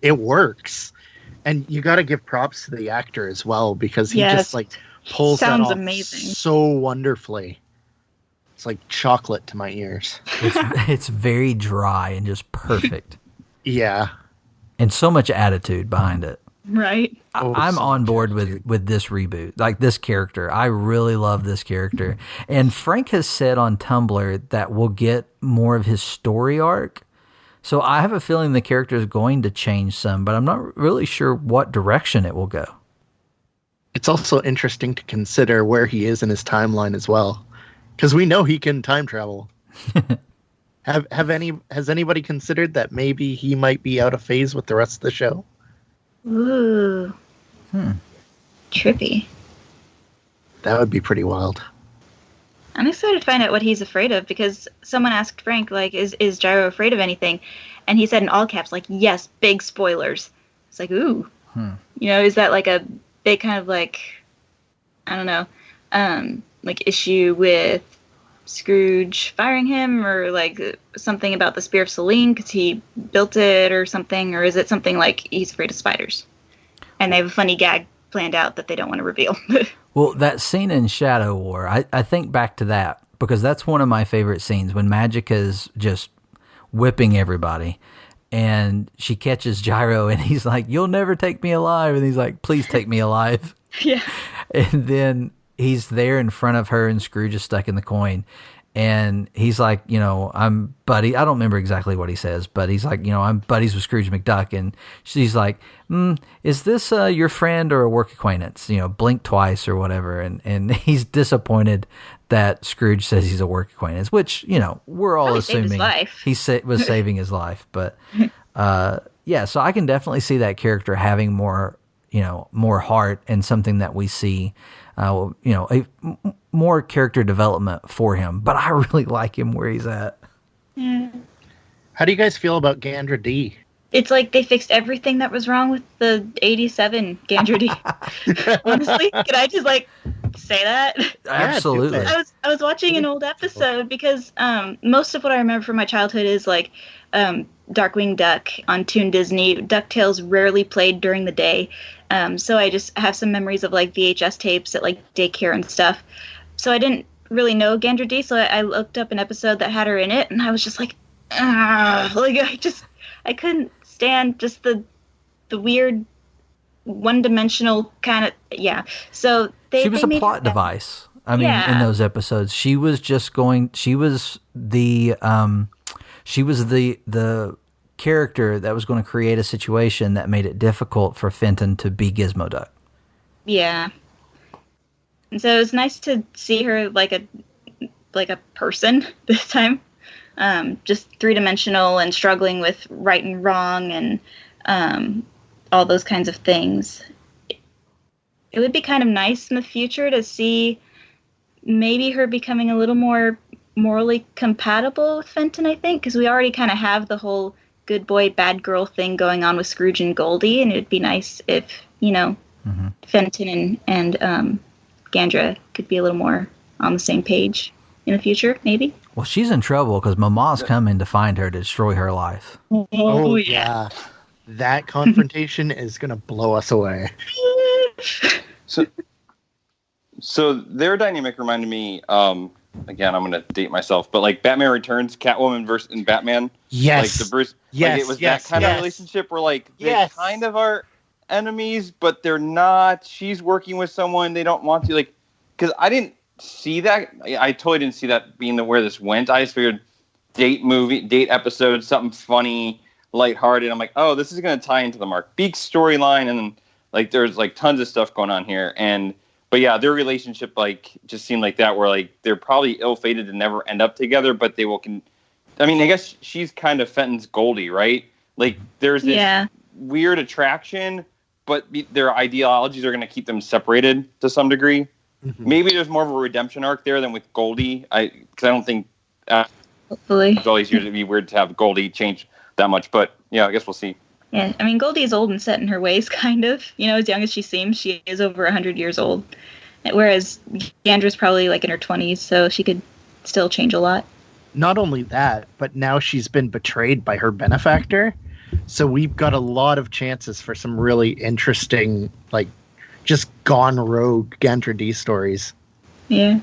it works. And you got to give props to the actor as well, because he just like pulls that off amazing. So wonderfully. It's like chocolate to my ears. It's very dry and just perfect. Yeah, and so much attitude behind it. Right. I'm on board with this reboot, like this character. I really love this character. And Frank has said on Tumblr that we'll get more of his story arc. So I have a feeling the character is going to change some, but I'm not really sure what direction it will go. It's also interesting to consider where he is in his timeline as well, because we know he can time travel. Has anybody considered that maybe he might be out of phase with the rest of the show? Ooh. Trippy. That would be pretty wild. I'm excited to find out what he's afraid of, because someone asked Frank, like, is Gyro afraid of anything? And he said in all caps, like, yes, big spoilers. It's like, ooh. You know, is that like a big kind of like, I don't know, like issue with Scrooge firing him, or like something about the spear of Selene because he built it or something, or is it something like he's afraid of spiders and they have a funny gag planned out that they don't want to reveal? Well, that scene in Shadow War, I think back to that because that's one of my favorite scenes when Magica's just whipping everybody and she catches Gyro and he's like, "You'll never take me alive," and he's like, "Please take me alive." Yeah. And then he's there in front of her and Scrooge is stuck in the coin. And he's like, I'm buddy. I don't remember exactly what he says, but he's like, I'm buddies with Scrooge McDuck. And she's like, is this your friend or a work acquaintance? Blink twice or whatever. And he's disappointed that Scrooge says he's a work acquaintance, which, we're all assuming he was saving his life. But yeah, so I can definitely see that character having more heart and something that we see, more character development for him. But I really like him where he's at. Yeah. How do you guys feel about Gandra D? It's like they fixed everything that was wrong with the 87 Gandra D. Honestly, can I just say that? Absolutely. I was watching an old episode because most of what I remember from my childhood is Darkwing Duck on Toon Disney. DuckTales rarely played during the day. So I just have some memories of VHS tapes at daycare and stuff. So I didn't really know Gandra D, so I looked up an episode that had her in it, and I was just I couldn't stand just the weird one-dimensional kind of, yeah. So she was a plot device. I mean, in those episodes, she was the character that was going to create a situation that made it difficult for Fenton to be Gizmo Duck. Yeah. And so it was nice to see her like a person this time. Just three-dimensional and struggling with right and wrong and all those kinds of things. It would be kind of nice in the future to see maybe her becoming a little more morally compatible with Fenton, I think, because we already kind of have the whole good boy, bad girl thing going on with Scrooge and Goldie, and it would be nice if, Fenton and Gandra could be a little more on the same page in the future, maybe. Well, she's in trouble because Mama's coming to find her to destroy her life. Oh yeah. That confrontation is going to blow us away. So their dynamic reminded me, again, I'm going to date myself, but Batman Returns, Catwoman versus Batman. Yes. The Bruce. Yes. It was that kind of relationship where they kind of are enemies, but they're not. She's working with someone they don't want to. Because I didn't see that. I totally didn't see that being where this went. I just figured date episode, something funny, lighthearted. I'm like, oh, this is going to tie into the Mark Beek storyline, and then there's tons of stuff going on here. But yeah, their relationship just seemed like that, where they're probably ill-fated to never end up together, but they will. I guess she's kind of Fenton's Goldie, right? There's this weird attraction, but their ideologies are going to keep them separated to some degree. Mm-hmm. Maybe there's more of a redemption arc there than with Goldie. Because I don't think hopefully all these years it'd be weird to have Goldie change that much. But yeah, I guess we'll see. Yeah, Goldie is old and set in her ways, kind of. As young as she seems, she is over 100 years old. Whereas Gandra's probably in her 20s, so she could still change a lot. Not only that, but now she's been betrayed by her benefactor. So we've got a lot of chances for some really interesting, just gone rogue Gandra D stories. Yeah.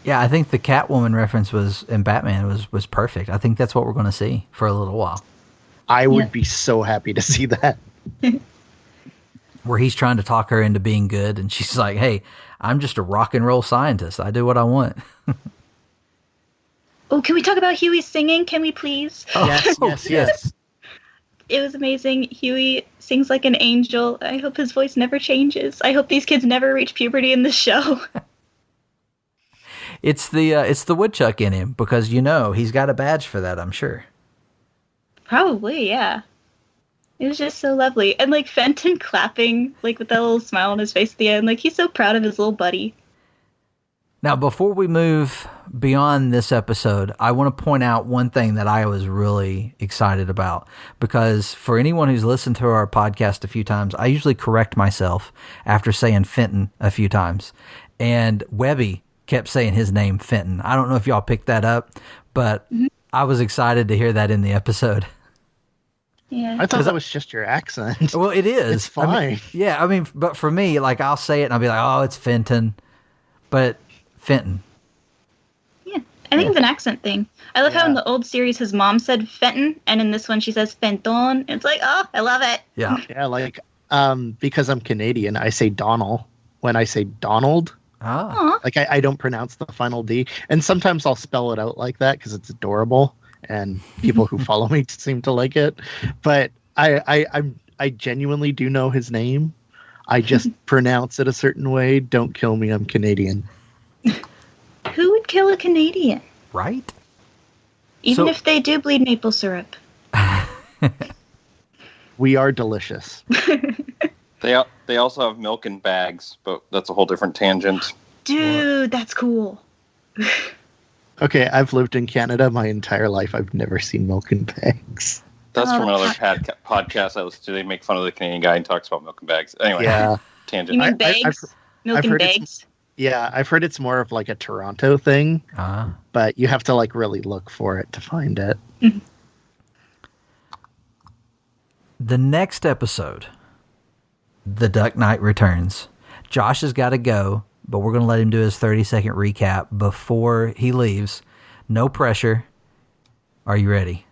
Yeah, I think the Catwoman reference in Batman was perfect. I think that's what we're going to see for a little while. I would be so happy to see that. Where he's trying to talk her into being good, and she's like, hey, I'm just a rock and roll scientist. I do what I want. Oh, can we talk about Huey singing? Can we please? Oh, yes. It was amazing. Huey sings like an angel. I hope his voice never changes. I hope these kids never reach puberty in this show. It's the woodchuck in him, because he's got a badge for that, I'm sure. Probably, yeah. It was just so lovely. And Fenton clapping, with that little smile on his face at the end. He's so proud of his little buddy. Now, before we move beyond this episode, I want to point out one thing that I was really excited about, because for anyone who's listened to our podcast a few times, I usually correct myself after saying Fenton a few times. And Webby kept saying his name, Fenton. I don't know if y'all picked that up, but I was excited to hear that in the episode. Yeah. I thought that was just your accent. Well, it is. It's fine. I mean, but for me, like, I'll say it and I'll be like, oh, it's Fenton. But Fenton. Yeah. I think it's an accent thing. I love how in the old series his mom said Fenton, and in this one she says Fenton. It's like, oh, I love it. Yeah. Yeah, like, because I'm Canadian, I say Donald when I say Donald. Ah. Like, I don't pronounce the final D. And sometimes I'll spell it out like that because it's adorable. And people who follow me seem to like it. But I genuinely do know his name. I just pronounce it a certain way. Don't kill me. I'm Canadian. Who would kill a Canadian? Right? Even if they do bleed maple syrup. We are delicious. They also have milk in bags, but that's a whole different tangent. Dude, that's cool. Okay, I've lived in Canada my entire life. I've never seen milk in bags. That's from another podcast I listen to. They make fun of the Canadian guy and talks about milk in bags. Anyway, tangent. You mean bags? Milk in bags? Yeah, I've heard it's more of like a Toronto thing, but you have to like really look for it to find it. The next episode, The Duck Knight returns. Josh has got to go, but we're going to let him do his 30-second recap before he leaves. No pressure. Are you ready?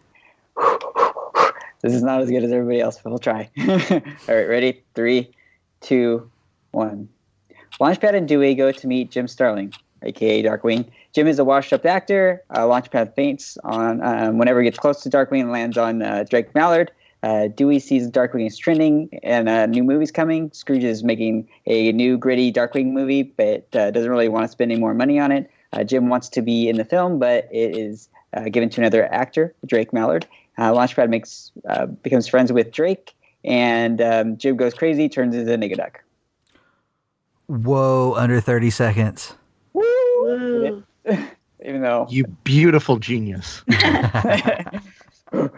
This is not as good as everybody else, but we'll try. All right, ready? 3, 2, 1. Launchpad and Dewey go to meet Jim Starling, a.k.a. Darkwing. Jim is a washed-up actor. Launchpad faints on whenever he gets close to Darkwing and lands on Drake Mallard. Dewey sees Darkwing is trending and a new movie's coming. Scrooge is making a new gritty Darkwing movie, but doesn't really want to spend any more money on it. Jim wants to be in the film, but it is given to another actor, Drake Mallard. Launchpad becomes friends with Drake, and Jim goes crazy, turns into Negaduck. Whoa, under 30 seconds. Woo! Even though... You beautiful genius.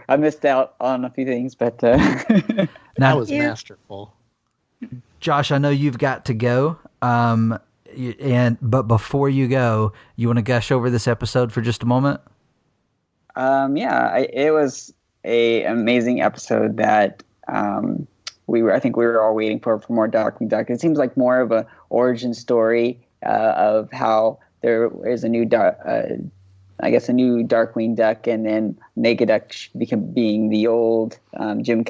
I missed out on a few things, but... That was masterful. Josh, I know you've got to go, but before you go, you want to gush over this episode for just a moment? It was an amazing episode that I think we were all waiting for more Darkwing Duck. It seems like more of a origin story of how there is a new Darkwing Duck, and then Negaduck being the old Jim.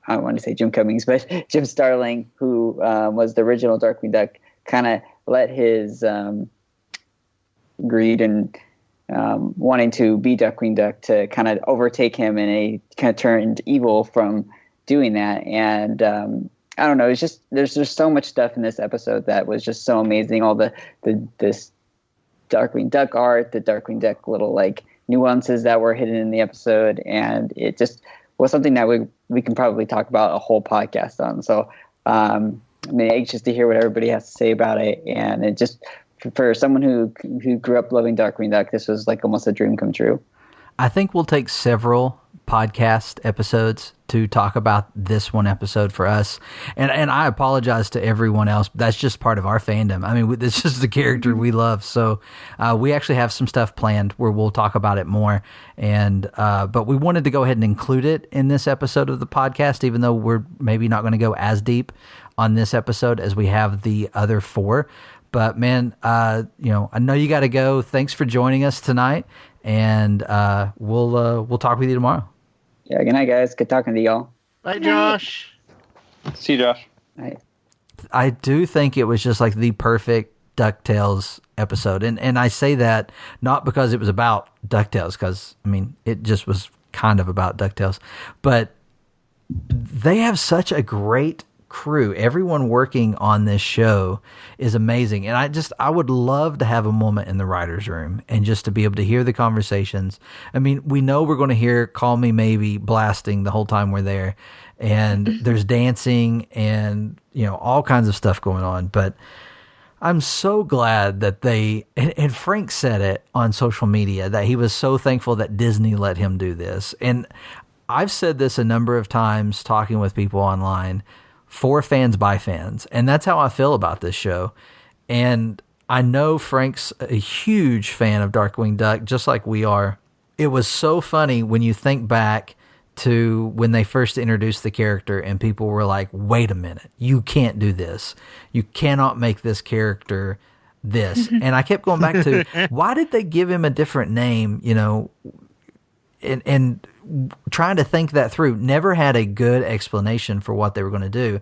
I want to say Jim Cummings, but Jim Starling, who was the original Darkwing Duck, kind of let his greed and wanting to be Darkwing Duck to kind of overtake him, and he kind of turned evil from doing that. And I don't know, it's just there's just so much stuff in this episode that was just so amazing. All this Darkwing Duck art, the Darkwing Duck little like nuances that were hidden in the episode, and it just was something that we can probably talk about a whole podcast on. So I'm anxious to hear what everybody has to say about it, and it just for someone who grew up loving Darkwing Duck, this was like almost a dream come true. I think we'll take several podcast episodes to talk about this one episode for us. And I apologize to everyone else. That's just part of our fandom. I mean, it's just the character we love. So we actually have some stuff planned where we'll talk about it more. And but we wanted to go ahead and include it in this episode of the podcast, even though we're maybe not going to go as deep on this episode as we have the other 4. But man, I know you got to go. Thanks for joining us tonight, and we'll talk with you tomorrow. Yeah, good night, guys. Good talking to y'all. Bye, Josh. See you, Josh. Bye. I do think it was just like the perfect DuckTales episode, and I say that not because it was about DuckTales, because I mean it just was kind of about DuckTales, but they have such a great crew. Everyone working on this show is amazing, and I would love to have a moment in the writer's room and just to be able to hear the conversations. I mean, we know we're going to hear Call Me Maybe blasting the whole time we're there, and there's dancing and all kinds of stuff going on, but I'm so glad that and Frank said it on social media that he was so thankful that Disney let him do this. And I've said this a number of times talking with people online, for fans by fans. And that's how I feel about this show. And I know Frank's a huge fan of Darkwing Duck, just like we are. It was so funny when you think back to when they first introduced the character and people were like, wait a minute, you can't do this. You cannot make this character this. And I kept going back to, why did they give him a different name, you know, and trying to think that through. Never had a good explanation for what they were going to do.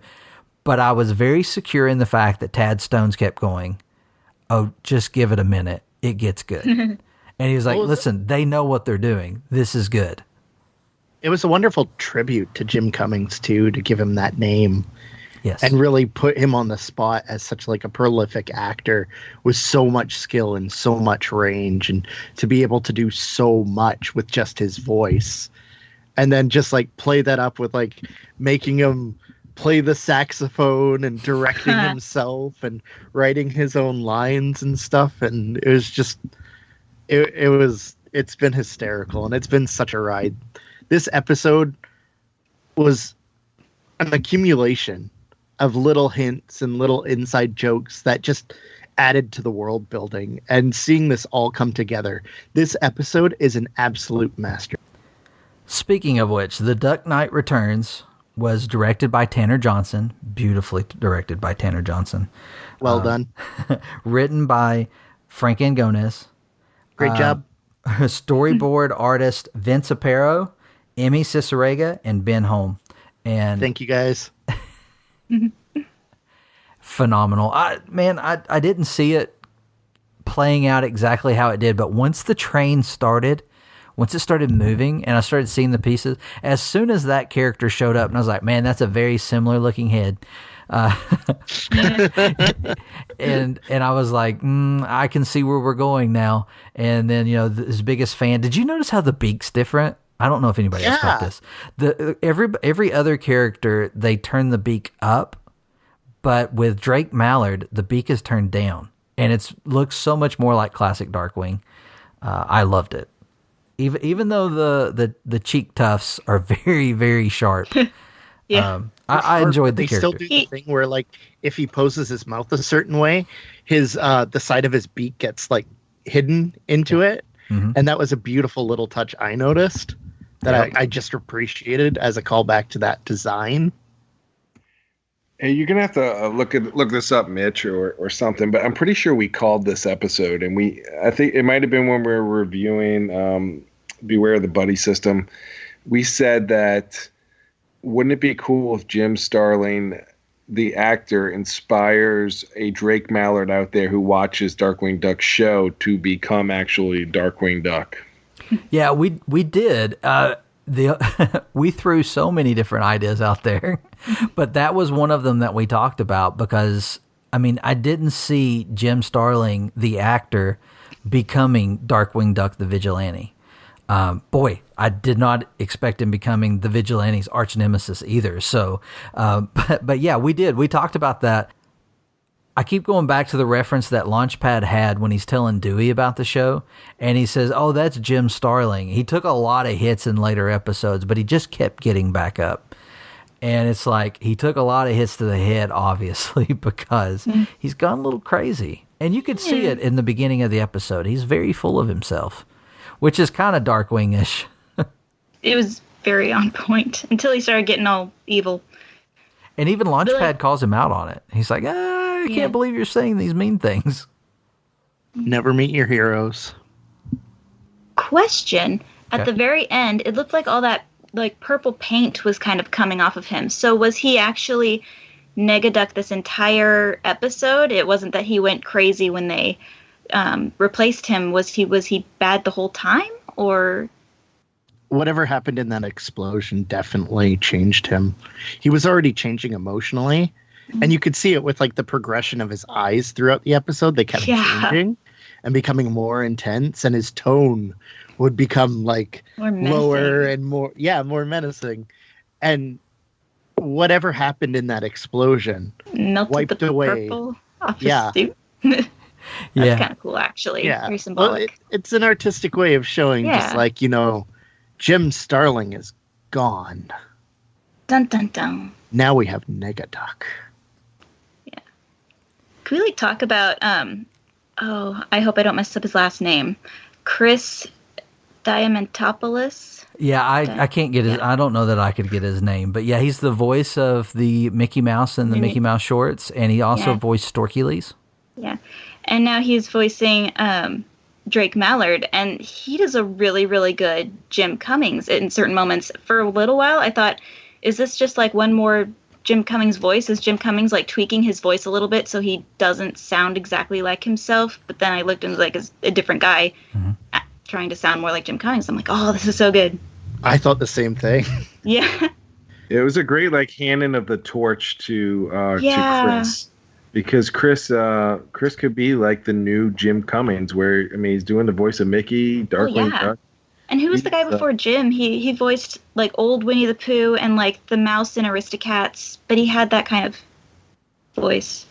But I was very secure in the fact that Tad Stones kept going, oh, just give it a minute. It gets good. And he was like, listen, they know what they're doing. This is good. It was a wonderful tribute to Jim Cummings, too, to give him that name. Yes. And really put him on the spot as such like a prolific actor with so much skill and so much range, and to be able to do so much with just his voice. And then just like play that up with like making him play the saxophone and directing himself and writing his own lines and stuff. And it was just, it's been hysterical, and it's been such a ride. This episode was an accumulation of little hints and little inside jokes that just added to the world building, and seeing this all come together. This episode is an absolute master. Speaking of which, The Duck Knight Returns was directed by Tanner Johnson, beautifully directed by Tanner Johnson. Well done. Written by Frank Angones. Great job. Storyboard artist Vince Aparo, Emmy Cicerega, and Ben Holm. And thank you guys. Phenomenal. I didn't see it playing out exactly how it did, but once the train started, once it started moving and I started seeing the pieces, as soon as that character showed up, and I was like, man, that's a very similar looking head. And I was like, I can see where we're going now. And then, you know, his biggest fan. Did you notice how the beak's different? I don't know if anybody else caught this. Every other character, they turn the beak up, but with Drake Mallard, the beak is turned down, and it looks so much more like classic Darkwing. I loved it, even though the cheek tufts are very, very sharp. Yeah. I enjoyed the they character. Still do the thing where, like, if he poses his mouth a certain way, his the side of his beak gets like hidden into it, and that was a beautiful little touch I noticed that I just appreciated as a callback to that design. Hey, you're gonna have to look this up, Mitch, or something. But I'm pretty sure we called this episode, and I think it might have been when we were reviewing Beware of the Buddy System. We said that wouldn't it be cool if Jim Starlin, the actor, inspires a Drake Mallard out there who watches Darkwing Duck show to become actually Darkwing Duck? Yeah, we did. We threw so many different ideas out there, but that was one of them that we talked about because, I mean, I didn't see Jim Starling, the actor, becoming Darkwing Duck the Vigilante. Boy, I did not expect him becoming the Vigilante's arch nemesis either. So, but yeah, we did. We talked about that. I keep going back to the reference that Launchpad had when he's telling Dewey about the show, and he says, oh, that's Jim Starling. He took a lot of hits in later episodes, but he just kept getting back up. And it's like he took a lot of hits to the head, obviously, because he's gone a little crazy. And you could see it in the beginning of the episode. He's very full of himself, which is kind of Darkwing-ish. It was very on point until he started getting all evil. And even Launchpad calls him out on it. He's like, I can't believe you're saying these mean things. Never meet your heroes. Question. At the very end, it looked like all that like purple paint was kind of coming off of him. So was he actually Negaduck this entire episode? It wasn't that he went crazy when they replaced him. Was he bad the whole time, or? Whatever happened in that explosion definitely changed him. He was already changing emotionally, and you could see it with like the progression of his eyes throughout the episode. They kept changing and becoming more intense, and his tone would become like lower and more menacing. And whatever happened in that explosion melted wiped the away. Purple off his suit. That's kind of cool, actually. Yeah, very symbolic. Well, it's an artistic way of showing, just like, you know, Jim Starling is gone. Dun dun dun. Now we have Negaduck. Yeah. Can we like talk about Oh, I hope I don't mess up his last name. Chris Diamantopoulos. Yeah, I can't get his. I don't know that I could get his name, but yeah, he's the voice of the Mickey Mouse and the Mickey Mouse shorts, and he also voiced Storkyles. Yeah, and now he's voicing Drake Mallard, and he does a really, really good Jim Cummings in certain moments. For a little while, I thought, is this just like one more Jim Cummings voice? Is Jim Cummings like tweaking his voice a little bit so he doesn't sound exactly like himself? But then I looked and was like a different guy. Trying to sound more like Jim Cummings. I'm like, oh, this is so good. I thought the same thing. Yeah. It was a great handing of the torch to Chris, because Chris could be like the new Jim Cummings, where he's doing the voice of Mickey, Darkwing Duck. And who was the guy before Jim? He voiced like old Winnie the Pooh and like the mouse in Aristocats, but he had that kind of voice.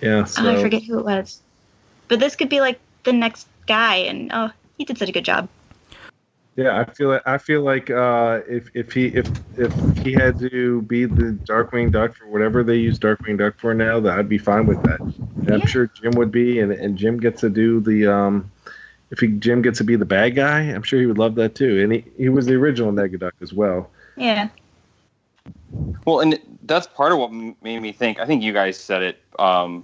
Yeah. I forget who it was, but this could be like the next guy, and he did such a good job. Yeah, I feel like if he had to be the Darkwing Duck for whatever they use Darkwing Duck for now, that I'd be fine with that. And I'm sure Jim would be, and Jim gets to do the Jim gets to be the bad guy, I'm sure he would love that too. And he was the original Negaduck as well. Yeah. Well, and that's part of what made me think. I think you guys said it, but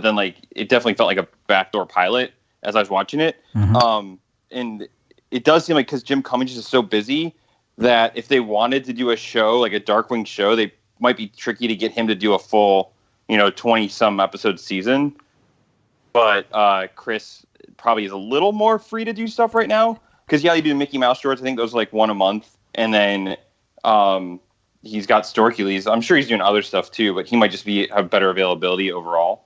then it definitely felt like a backdoor pilot as I was watching it. And it does seem like, because Jim Cummings is so busy, that if they wanted to do a show, like a Darkwing show, they might be tricky to get him to do a full, 20-some episode season. But Chris probably is a little more free to do stuff right now. Because, you do the Mickey Mouse shorts. I think those are one a month. And then he's got Storkyles. I'm sure he's doing other stuff too, but he might just have better availability overall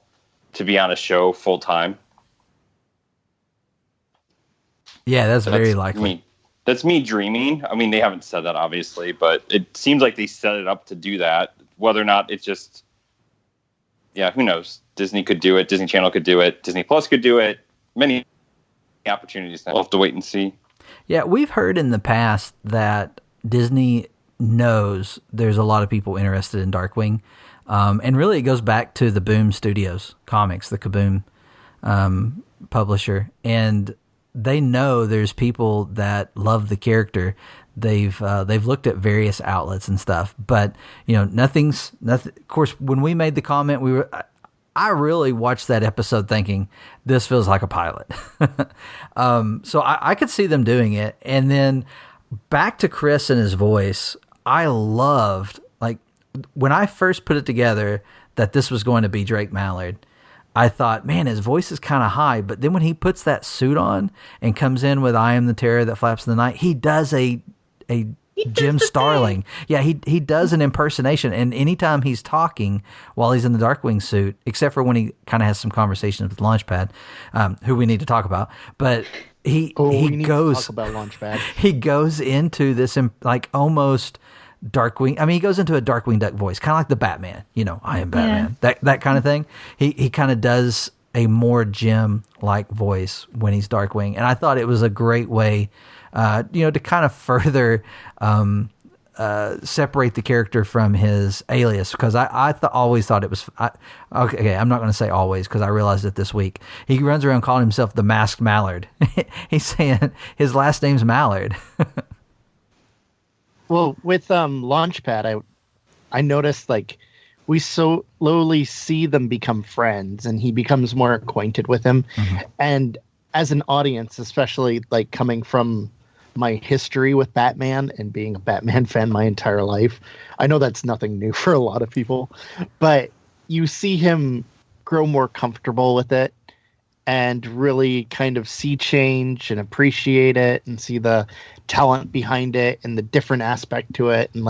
to be on a show full time. Yeah, that's very likely. That's me dreaming. They haven't said that, obviously, but it seems like they set it up to do that. Whether or not it's just, who knows? Disney could do it. Disney Channel could do it. Disney Plus could do it. Many opportunities. We'll have to wait and see. Yeah, we've heard in the past that Disney knows there's a lot of people interested in Darkwing. And really it goes back to the Boom Studios comics, the Kaboom publisher. And they know there's people that love the character. They've looked at various outlets and stuff, but nothing. Of course, when we made the comment, I really watched that episode thinking this feels like a pilot. So I could see them doing it. And then back to Chris and his voice, I loved, when I first put it together that this was going to be Drake Mallard, I thought, man, his voice is kind of high. But then when he puts that suit on and comes in with "I am the terror that flaps in the night," he does a Jim Starling. Yeah, he does an impersonation. And anytime he's talking while he's in the Darkwing suit, except for when he kind of has some conversations with Launchpad, who we need to talk about. But he goes to talk about Launchpad. He goes into this almost Darkwing. He goes into a Darkwing Duck voice, kind of like the Batman. I am Batman. Yeah. That kind of thing. He kind of does a more Jim-like voice when he's Darkwing, and I thought it was a great way, to kind of further separate the character from his alias. Because I always thought it was okay. I'm not going to say always, because I realized it this week. He runs around calling himself the Masked Mallard. He's saying his last name's Mallard. Well, with Launchpad, I noticed we so slowly see them become friends, and he becomes more acquainted with him. Mm-hmm. And as an audience, especially coming from my history with Batman and being a Batman fan my entire life, I know that's nothing new for a lot of people, but you see him grow more comfortable with it and really kind of see change and appreciate it and see the talent behind it and the different aspect to it, and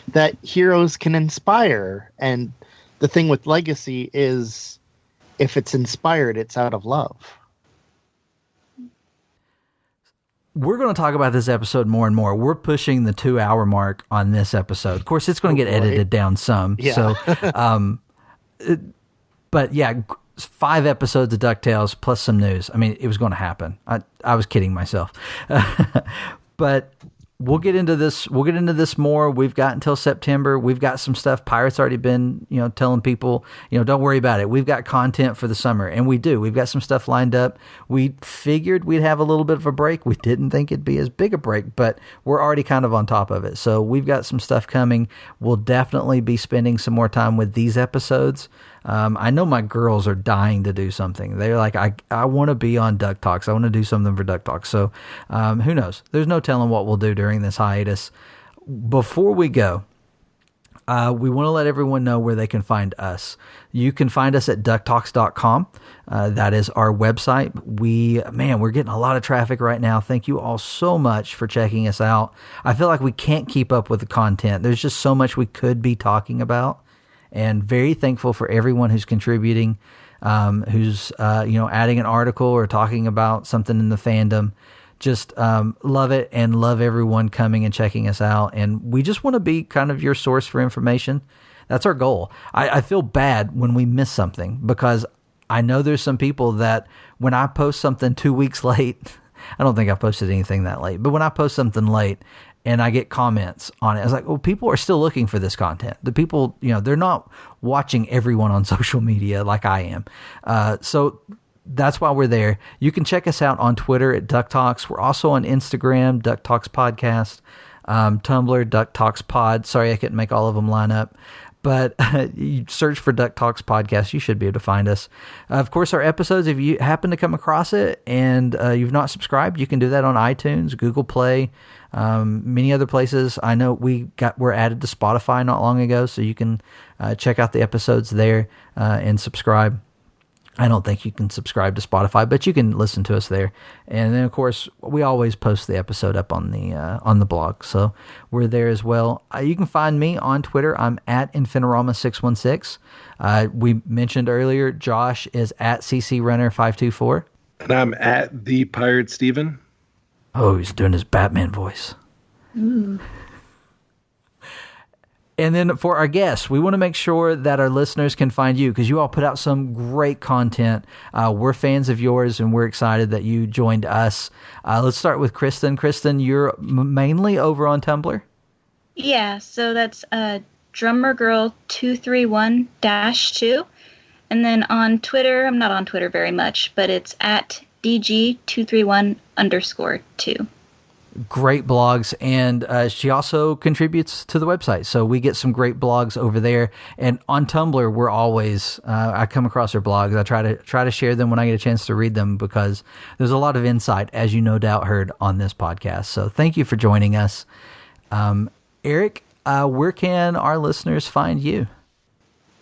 that heroes can inspire. And the thing with Legacy is, if it's inspired, it's out of love. We're going to talk about this episode more and more. We're pushing the 2-hour mark on this episode. Of course, it's going to get edited down some. Yeah. So, but yeah, 5 episodes of DuckTales plus some news. It was going to happen. I was kidding myself. But we'll get into this. We'll get into this more. We've got until September. We've got some stuff. Pirate's already been, telling people, don't worry about it. We've got content for the summer, and we do. We've got some stuff lined up. We figured we'd have a little bit of a break. We didn't think it'd be as big a break, but we're already kind of on top of it. So we've got some stuff coming. We'll definitely be spending some more time with these episodes. I know my girls are dying to do something. They're like, I want to be on DuckTalks. I want to do something for DuckTalks. So who knows? There's no telling what we'll do during this hiatus. Before we go, we want to let everyone know where they can find us. You can find us at DuckTalks.com. That is our website. We're getting a lot of traffic right now. Thank you all so much for checking us out. I feel like we can't keep up with the content. There's just so much we could be talking about. And very thankful for everyone who's contributing, who's adding an article or talking about something in the fandom. Just love it and love everyone coming and checking us out. And we just want to be kind of your source for information. That's our goal. I feel bad when we miss something because I know there's some people that when I post something 2 weeks late, I don't think I posted anything that late, but when I post something late and I get comments on it, I was like, well, people are still looking for this content. The people, they're not watching everyone on social media like I am. So that's why we're there. You can check us out on Twitter at DuckTalks. We're also on Instagram, DuckTalks Podcast, Tumblr, DuckTalks Pod. Sorry, I couldn't make all of them line up. But you search for DuckTalks Podcast, you should be able to find us. Of course, our episodes, if you happen to come across it and you've not subscribed, you can do that on iTunes, Google Play, many other places. I know we're added to Spotify not long ago, so you can check out the episodes there and subscribe. I don't think you can subscribe to Spotify, but you can listen to us there. And then, of course, we always post the episode up on the blog, so we're there as well. You can find me on Twitter. I'm at Infinirama616. We mentioned earlier, Josh is at CCRunner524. And I'm at the Pirate Steven. Oh, he's doing his Batman voice. Ooh. And then for our guests, we want to make sure that our listeners can find you because you all put out some great content. We're fans of yours, and we're excited that you joined us. Let's start with Kristen. Kristen, you're mainly over on Tumblr? Yeah, so that's drummergirl231-2. And then on Twitter, I'm not on Twitter very much, but it's at DG231_2. Great blogs, and she also contributes to the website, so we get some great blogs over there. And on Tumblr, we're always I come across her blogs. I try to share them when I get a chance to read them because there's a lot of insight, as you no doubt heard on this podcast. So thank you for joining us. Eric, where can our listeners find you?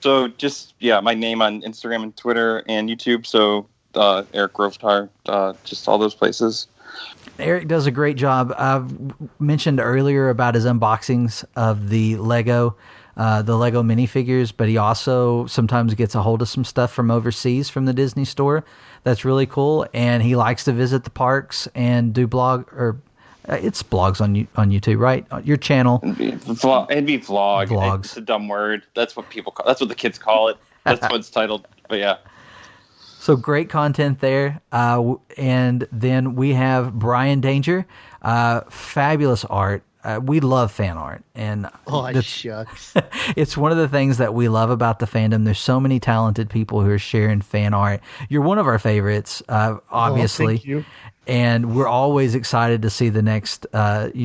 So just my name on Instagram and Twitter and YouTube. So Eric Groftar, just all those places. Eric does a great job. I've mentioned earlier about his unboxings of the Lego minifigures, but he also sometimes gets a hold of some stuff from overseas from the Disney store. That's really cool. And he likes to visit the parks and do it's blogs on YouTube, right? Your channel. It'd be vlog. Vlogs. It's a dumb word. That's what that's what the kids call it. That's what it's titled. But yeah. So great content there. And then we have Brian Danger, fabulous art. We love fan art. And shucks. It's one of the things that we love about the fandom. There's so many talented people who are sharing fan art. You're one of our favorites, obviously. Thank you. And we're always excited to see the next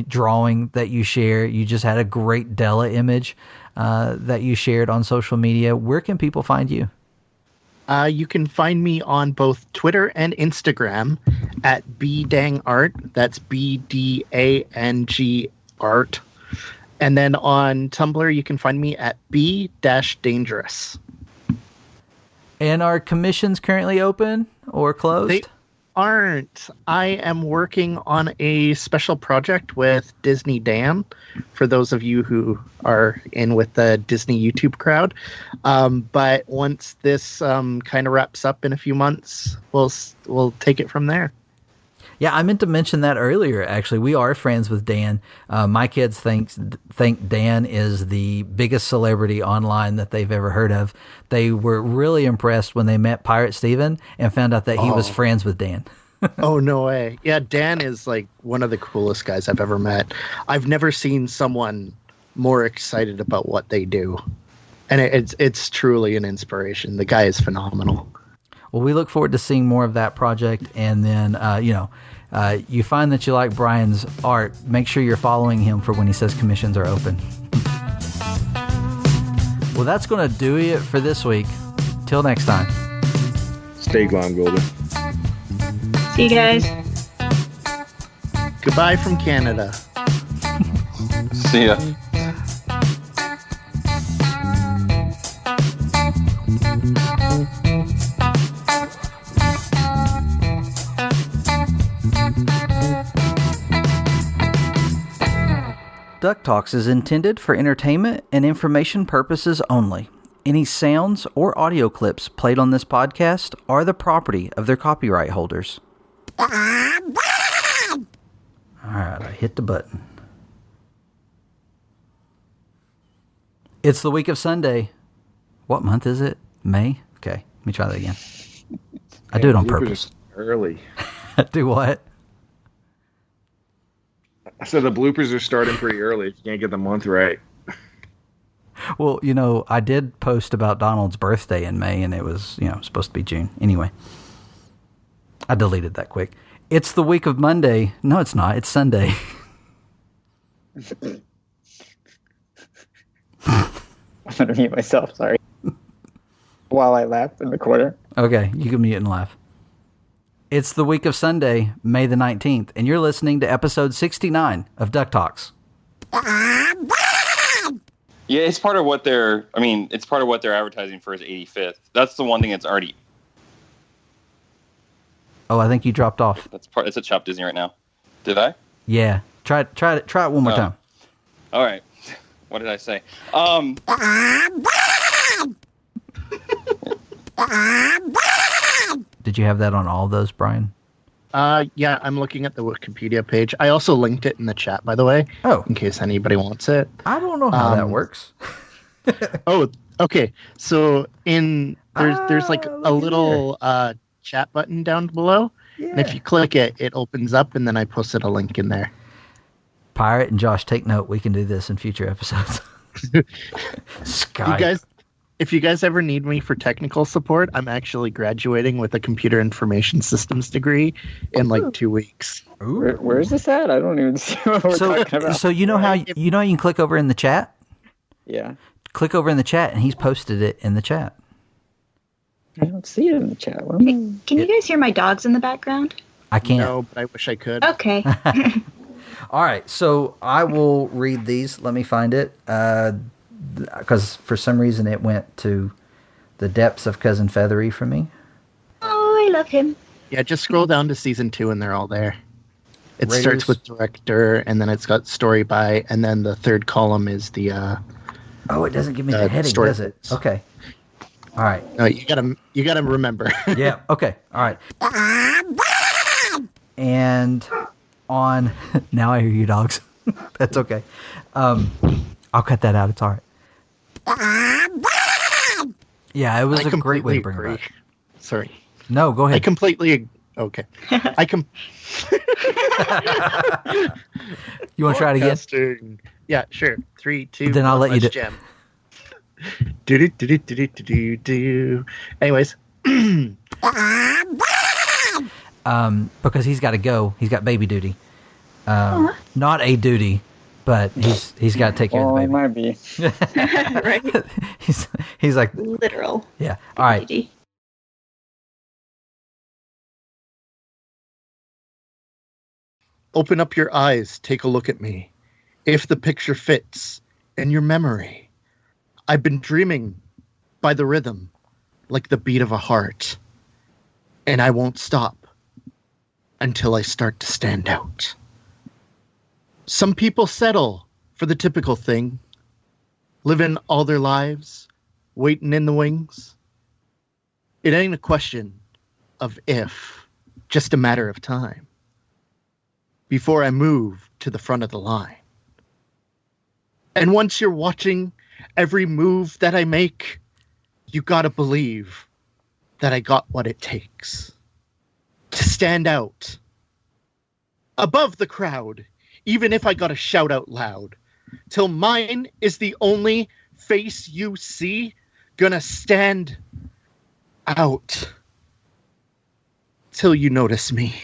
drawing that you share. You just had a great Della image that you shared on social media. Where can people find you? You can find me on both Twitter and Instagram at bdangart. That's BDANG art. And then on Tumblr, you can find me at b-dangerous. And are commissions currently open or closed? They aren't. I am working on a special project with Disney Dan, for those of you who are in with the Disney YouTube crowd. But once this kind of wraps up in a few months, we'll take it from there. Yeah, I meant to mention that earlier, actually. We are friends with Dan. My kids think Dan is the biggest celebrity online that they've ever heard of. They were really impressed when they met Pirate Steven and found out that he was friends with Dan. Oh, no way. Yeah, Dan is like one of the coolest guys I've ever met. I've never seen someone more excited about what they do. And it's truly an inspiration. The guy is phenomenal. Well, we look forward to seeing more of that project. And then, you find that you like Brian's art, make sure you're following him for when he says commissions are open. Well, that's going to do it for this week. Till next time. Stay glom, Golden. See you guys. Goodbye from Canada. See ya. DuckTalks is intended for entertainment and information purposes only. Any sounds or audio clips played on this podcast are the property of their copyright holders. All right, I hit the button. It's the week of Sunday. What month is it? May? Okay, let me try that again. I do it on purpose. Early. Do what? I said the bloopers are starting pretty early if you can't get the month right. Well, I did post about Donald's birthday in May, and it was, supposed to be June. Anyway, I deleted that quick. It's the week of Monday. No, it's not. It's Sunday. I'm going to mute myself, sorry. While I laugh in the corner. Okay, you can mute and laugh. It's the week of Sunday, May the 19th, and you're listening to episode 69 of DuckTalks. Yeah, it's part of what they're advertising for his 85th. That's the one thing that's already. Oh, I think you dropped off. It's at Shop Disney right now. Did I? Yeah. Try it one more time. All right. What did I say? Did you have that on all of those, Brian? Yeah, I'm looking at the Wikipedia page. I also linked it in the chat, by the way. Oh. In case anybody wants it. I don't know how that works. Oh, okay. So there's like a little chat button down below. Yeah. And if you click it, it opens up, and then I posted a link in there. Pirate and Josh, take note. We can do this in future episodes. Skype. If you guys ever need me for technical support, I'm actually graduating with a computer information systems degree in like 2 weeks. Where is this at? I don't even see what we're talking about. So you know how you can click over in the chat? Yeah. Click over in the chat, and he's posted it in the chat. I don't see it in the chat. Can you guys hear my dogs in the background? I can't. No, but I wish I could. Okay. All right, so I will read these. Let me find it. Because for some reason it went to the depths of Cousin Feathery for me. Oh, I love him. Yeah, just scroll down to season 2 and they're all there. It starts with director, and then it's got story by, and then the third column is the... it doesn't give me the heading, does it? Okay. All right. No, you gotta remember. Yeah, okay. All right. And on... Now I hear you, dogs. That's okay. I'll cut that out. It's all right. Yeah, it was a great way to bring it back. Sorry. No, go ahead. I completely... Okay. You want to try it again? Yeah, sure. 3, 2, then I'll let you do. Jam. Do. Anyways. Because he's got to go. He's got baby duty. Not a duty, but he's got to take care of the baby. It might be. Right. He's like literal. Yeah. All right. Duty. Open up your eyes. Take a look at me. If the picture fits in your memory, I've been dreaming by the rhythm, like the beat of a heart, and I won't stop until I start to stand out. Some people settle for the typical thing, living all their lives, waiting in the wings. It ain't a question of if, just a matter of time, before I move to the front of the line. And once you're watching every move that I make, you gotta believe that I got what it takes. to stand out above the crowd, even if I gotta shout out loud, till mine is the only face you see, gonna stand out till you notice me.